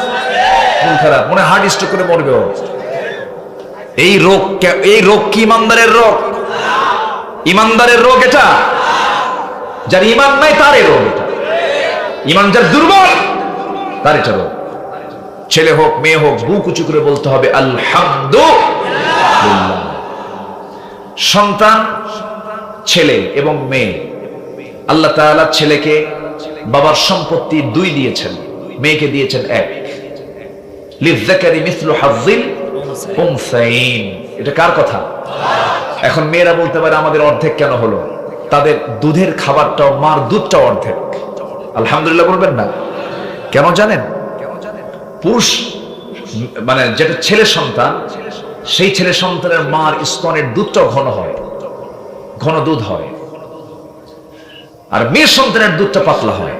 মন খারাপ, মনে হার্ট স্ট্রোক করে মরবে ও। এই রোগ কি ইমানদারের রোগ? ইমানদারের রোগ এটা। যার ইমান নাই তার এই রোগ এটা। ইমান যার দুর্বল তার এটা রোগ। ছেলে হোক মেয়ে হোক বুক উঁচু করে বলতে হবে আলহামদুলিল্লাহ। সন্তান ছেলে এবং মেয়ে, আল্লাহ তাআলা ছেলেকে বাবার সম্পত্তি 2 দিয়েছেন, মেয়েকে দিয়েছেন 1। লিযযাকারি মিসলু হাযযিল উনসাইন। এটা কার কথা? এখন মেয়েরা বলতে পারে আমাদের অর্ধেক কেন হলো? তাদের দুধের খাবারটাও, মার দুধটাও অর্ধেক। আলহামদুলিল্লাহ বলবেন না? কেন জানেন? পুরুষ মানে যেটা ছেলে সন্তান, সেই ছেলে সন্তানের মার স্তনের দুধটাও ঘন হয়, ঘন দুধ হয়। আর মেয়ে সন্তানের দুধটা পাতলা হয়,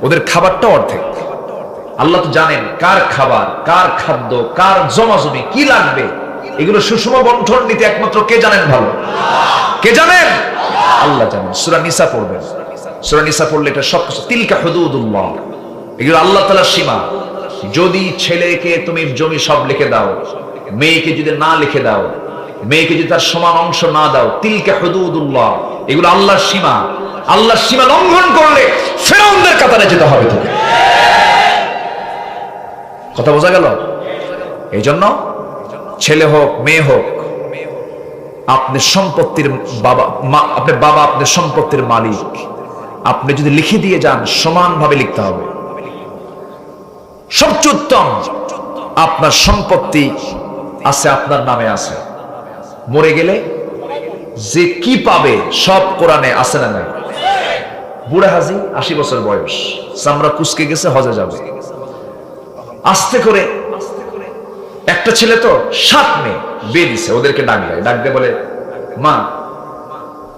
ওদের খাবারটা অর্ধেক। আল্লাহ তো জানেন কার খাবার, কার খাদ্য, কার জমাজমি কি লাগবে, এগুলো সুষম বন্টন নীতি একমাত্র কে জানেন ভালো? কে জানেন? আল্লাহ জানেন। সূরা নিসা পড়বেন, সূরা নিসা পড়লে এটা সবকিছু তিলকা হুদুদুল্লাহ, এগুলো আল্লাহ তাআলার সীমা। যদি ছেলেকে তুমি জমি সব লিখে দাও, মেয়েকে যদি না লিখে দাও, মেয়েকে যদি তার সমান অংশ না দাও, তিলকা হুদুদুল্লাহ, এগুলো আল্লাহর সীমা। আল্লাহর সীমা লঙ্ঘন করলে ফেরাউনদের কাতারে যেতে হবে তোকে। কথা বোঝা গেল? এই জন্য ছেলে হোক মেয়ে হোক, আপনি সম্পত্তির বাবা, আপনার বাবা আপনার সম্পত্তির মালিক। আপনি যদি লিখে দিয়ে যান, সমানভাবে লিখতে হবে। সবচেয়ে উত্তম, আপনার সম্পত্তি আছে আপনার নামে আছে, মরে গেলে যে কি পাবে সব কোরআনে আছে না নাই? বুড়া হাজি 80 বছর বয়স, চামড়া কুচকে গেছে, হজে যাবে। আস্তে করে একটা ছেলে তো 7 মেয়ে বিয়ে দিছে, ওদেরকে ডাক দিয়ে বলে, মা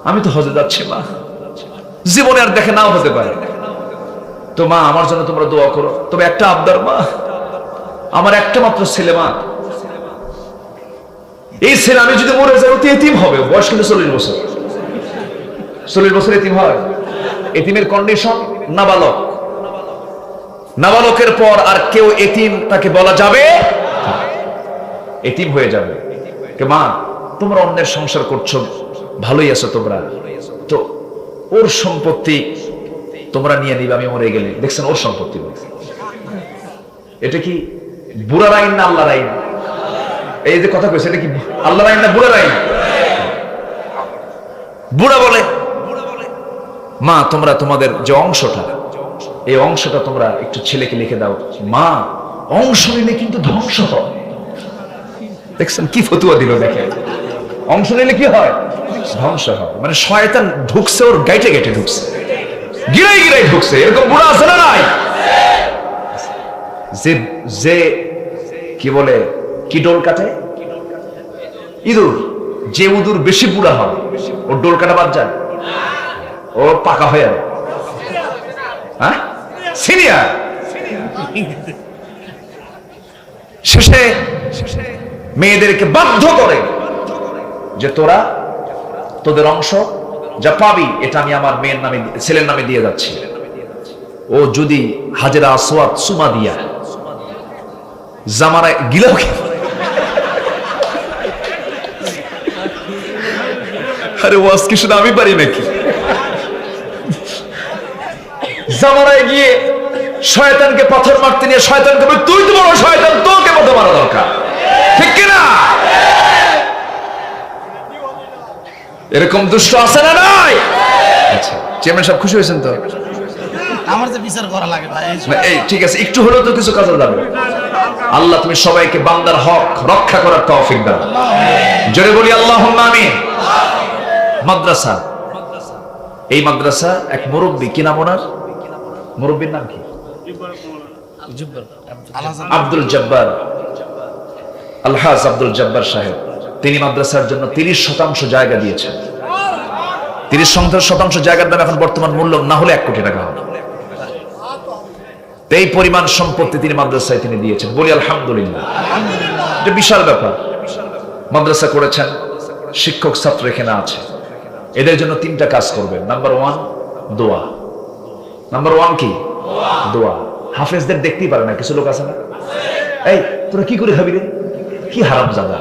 আমি তো হজে যাচ্ছি, মা জীবনে আর দেখে নাও হতে পারে, তো মা আমার জন্য তোমরা দোয়া করো। তবে একটা আবদার, মা আমার একটা মাত্র ছেলে, মা এই ছেলে আমি যদি মরে যাই অতি এতিম হবে। বয়স কিন্তু 40 বছর, 40 বছর এতিম হয়। এতিমের কন্ডিশন নাবালক। নাবালকের পর আর কেউ এতিম তাকে বলা যাবে, এতিম হয়ে যাবে। মা তোমরা অন্যের সংসার করছো, ভালোই আছো তোমরা, তো ওর সম্পত্তি তোমরা নিয়ে নিবে আমি মরে গেলে। দেখছেন ওর সম্পত্তি, এটা কি বুড়ার আইন না আল্লাহর আইন? এই যে কথা কইছে, এটা কি আল্লাহর আইন না বুড়ার আইন? বুড়া বলে, মা তোমরা তোমাদের যে অংশটা, এই অংশটা তোমরা একটু ছেলেকে লিখে দাও। মা অংশ নিলে কিন্তু ধ্বংস হয়। দেখছেন কি ফতুয়া দিল, দেখেন অংশ নিলে কি হয়? ধ্বংস হয়। মানে শয়তান ঢুকছে ওর গাইটে গাইটে ঢুকছে। গিরাই গিরাই ঢুকছে, এরকম বুড়া আছে না নাই? যে যে কি বলে, কি ডোল কাটে? ইঁদুর। যে উদুর বেশি বুড়া হয় ওর ডোল কাটা বাদ যায়, ও পাকা হয়ে যাবে। হ্যাঁ, সিনিয়র। শেষে মেয়েদেরকে বাধ্য করে যে তোরা তোদের অংশ যা পাবি এটা আমি আমার মেয়ের নামে, ছেলের নামে দিয়ে যাচ্ছি। ও যদি হাজেরা আসওয়াদ সুমা দিয়া জামানায় গিলাও, আরে ওয়াজ কি শুধু আমি পারি নাকি? জামানায় গিয়ে শয়তানকে পাথর মারতে নিয়ে শয়তানকে বলে, তুই তো বড় শয়তান, তোকে মতো মারা দরকার, ঠিক কিনা? এরকম দুষ্ট আছে না নাই? আচ্ছা, চেয়ারম্যান সাহেব খুশি হয়েছেন তো?
আমার যে বিচার করা লাগে ভাই,
এই ঠিক আছে, একটু হলেও তো কিছু কাজে যাবে। আল্লাহ তুমি সবাইকে বান্দার হক রক্ষা করার তৌফিক দাও। জোরে বলি আল্লাহুম্মা আমিন। মাদ্রাসা, এই মাদ্রাসা এক মুরব্বী, কি নাম ওনার? মুরব্বীর নাম কি? আব্দুল জব্বার, আলহাজ আব্দুল জব্বার সাহেব। তিনি মাদ্রাসার জন্য 30% জায়গা দিয়েছেন। 30% জায়গার দাম এখন বর্তমান মূল্য না হলে 1 কোটি টাকা হবে। এই পরিমাণ সম্পত্তি তিনি মাদ্রাসায় তিনি দিয়েছেন, বলি আলহামদুলিল্লাহ। এটা বিশাল ব্যাপার। মাদ্রাসা করেছেন, শিক্ষক ছাত্র এখানে আছে, এদের জন্য 3টা কাজ করবেন। নাম্বার 1 দোয়া। নাম্বার 1 কি? দোয়া। হাফেজদের দেখতেই পারে না, কিছু লোক আছে না, এই তোরা কি করে খাবি রে, কি হারামজাদা,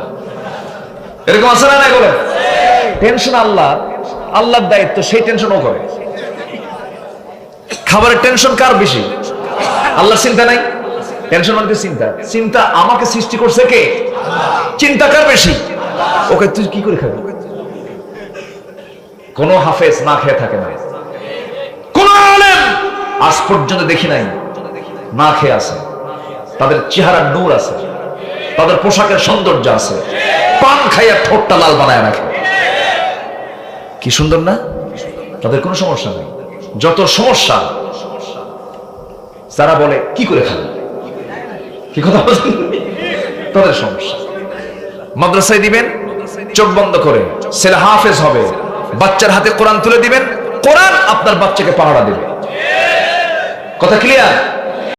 এরকম আছে না? বলে টেনশন আল্লাহ, আল্লাহর দায়িত্ব, সেই টেনশনও করে। খাবারের টেনশন কার বেশি? আল্লাহর চিন্তা নাই? টেনশন মানে চিন্তা। চিন্তা আমাকে সৃষ্টি করছে কে? চিন্তা কার বেশি? ওকে তুই কি করে খাবি? কোন হাফেজ না খেয়ে থাকে না, কোন আলেম আজ পর্যন্ত দেখি নাই না খেয়ে আছে। তাদের চেহারার নূর আছে, তাদের পোশাকের সৌন্দর্য আছে, পান খাইয়া ঠোঁটটা লাল বানায় রাখে। কি সুন্দর না? তাদের কোনো সমস্যা নেই। যত সমস্যা যারা বলে কি করে খাবে, কি কথা বলছেন, তাদের সমস্যা। মাদ্রাসায় দিবেন, চোখ বন্ধ করে, ছেলে হাফেজ হবে, বাচ্চার হাতে কোরআন তুলে দিবেন, কোরআন আপনার বাচ্চাকে পাহারা দেবে। কথা ক্লিয়ার?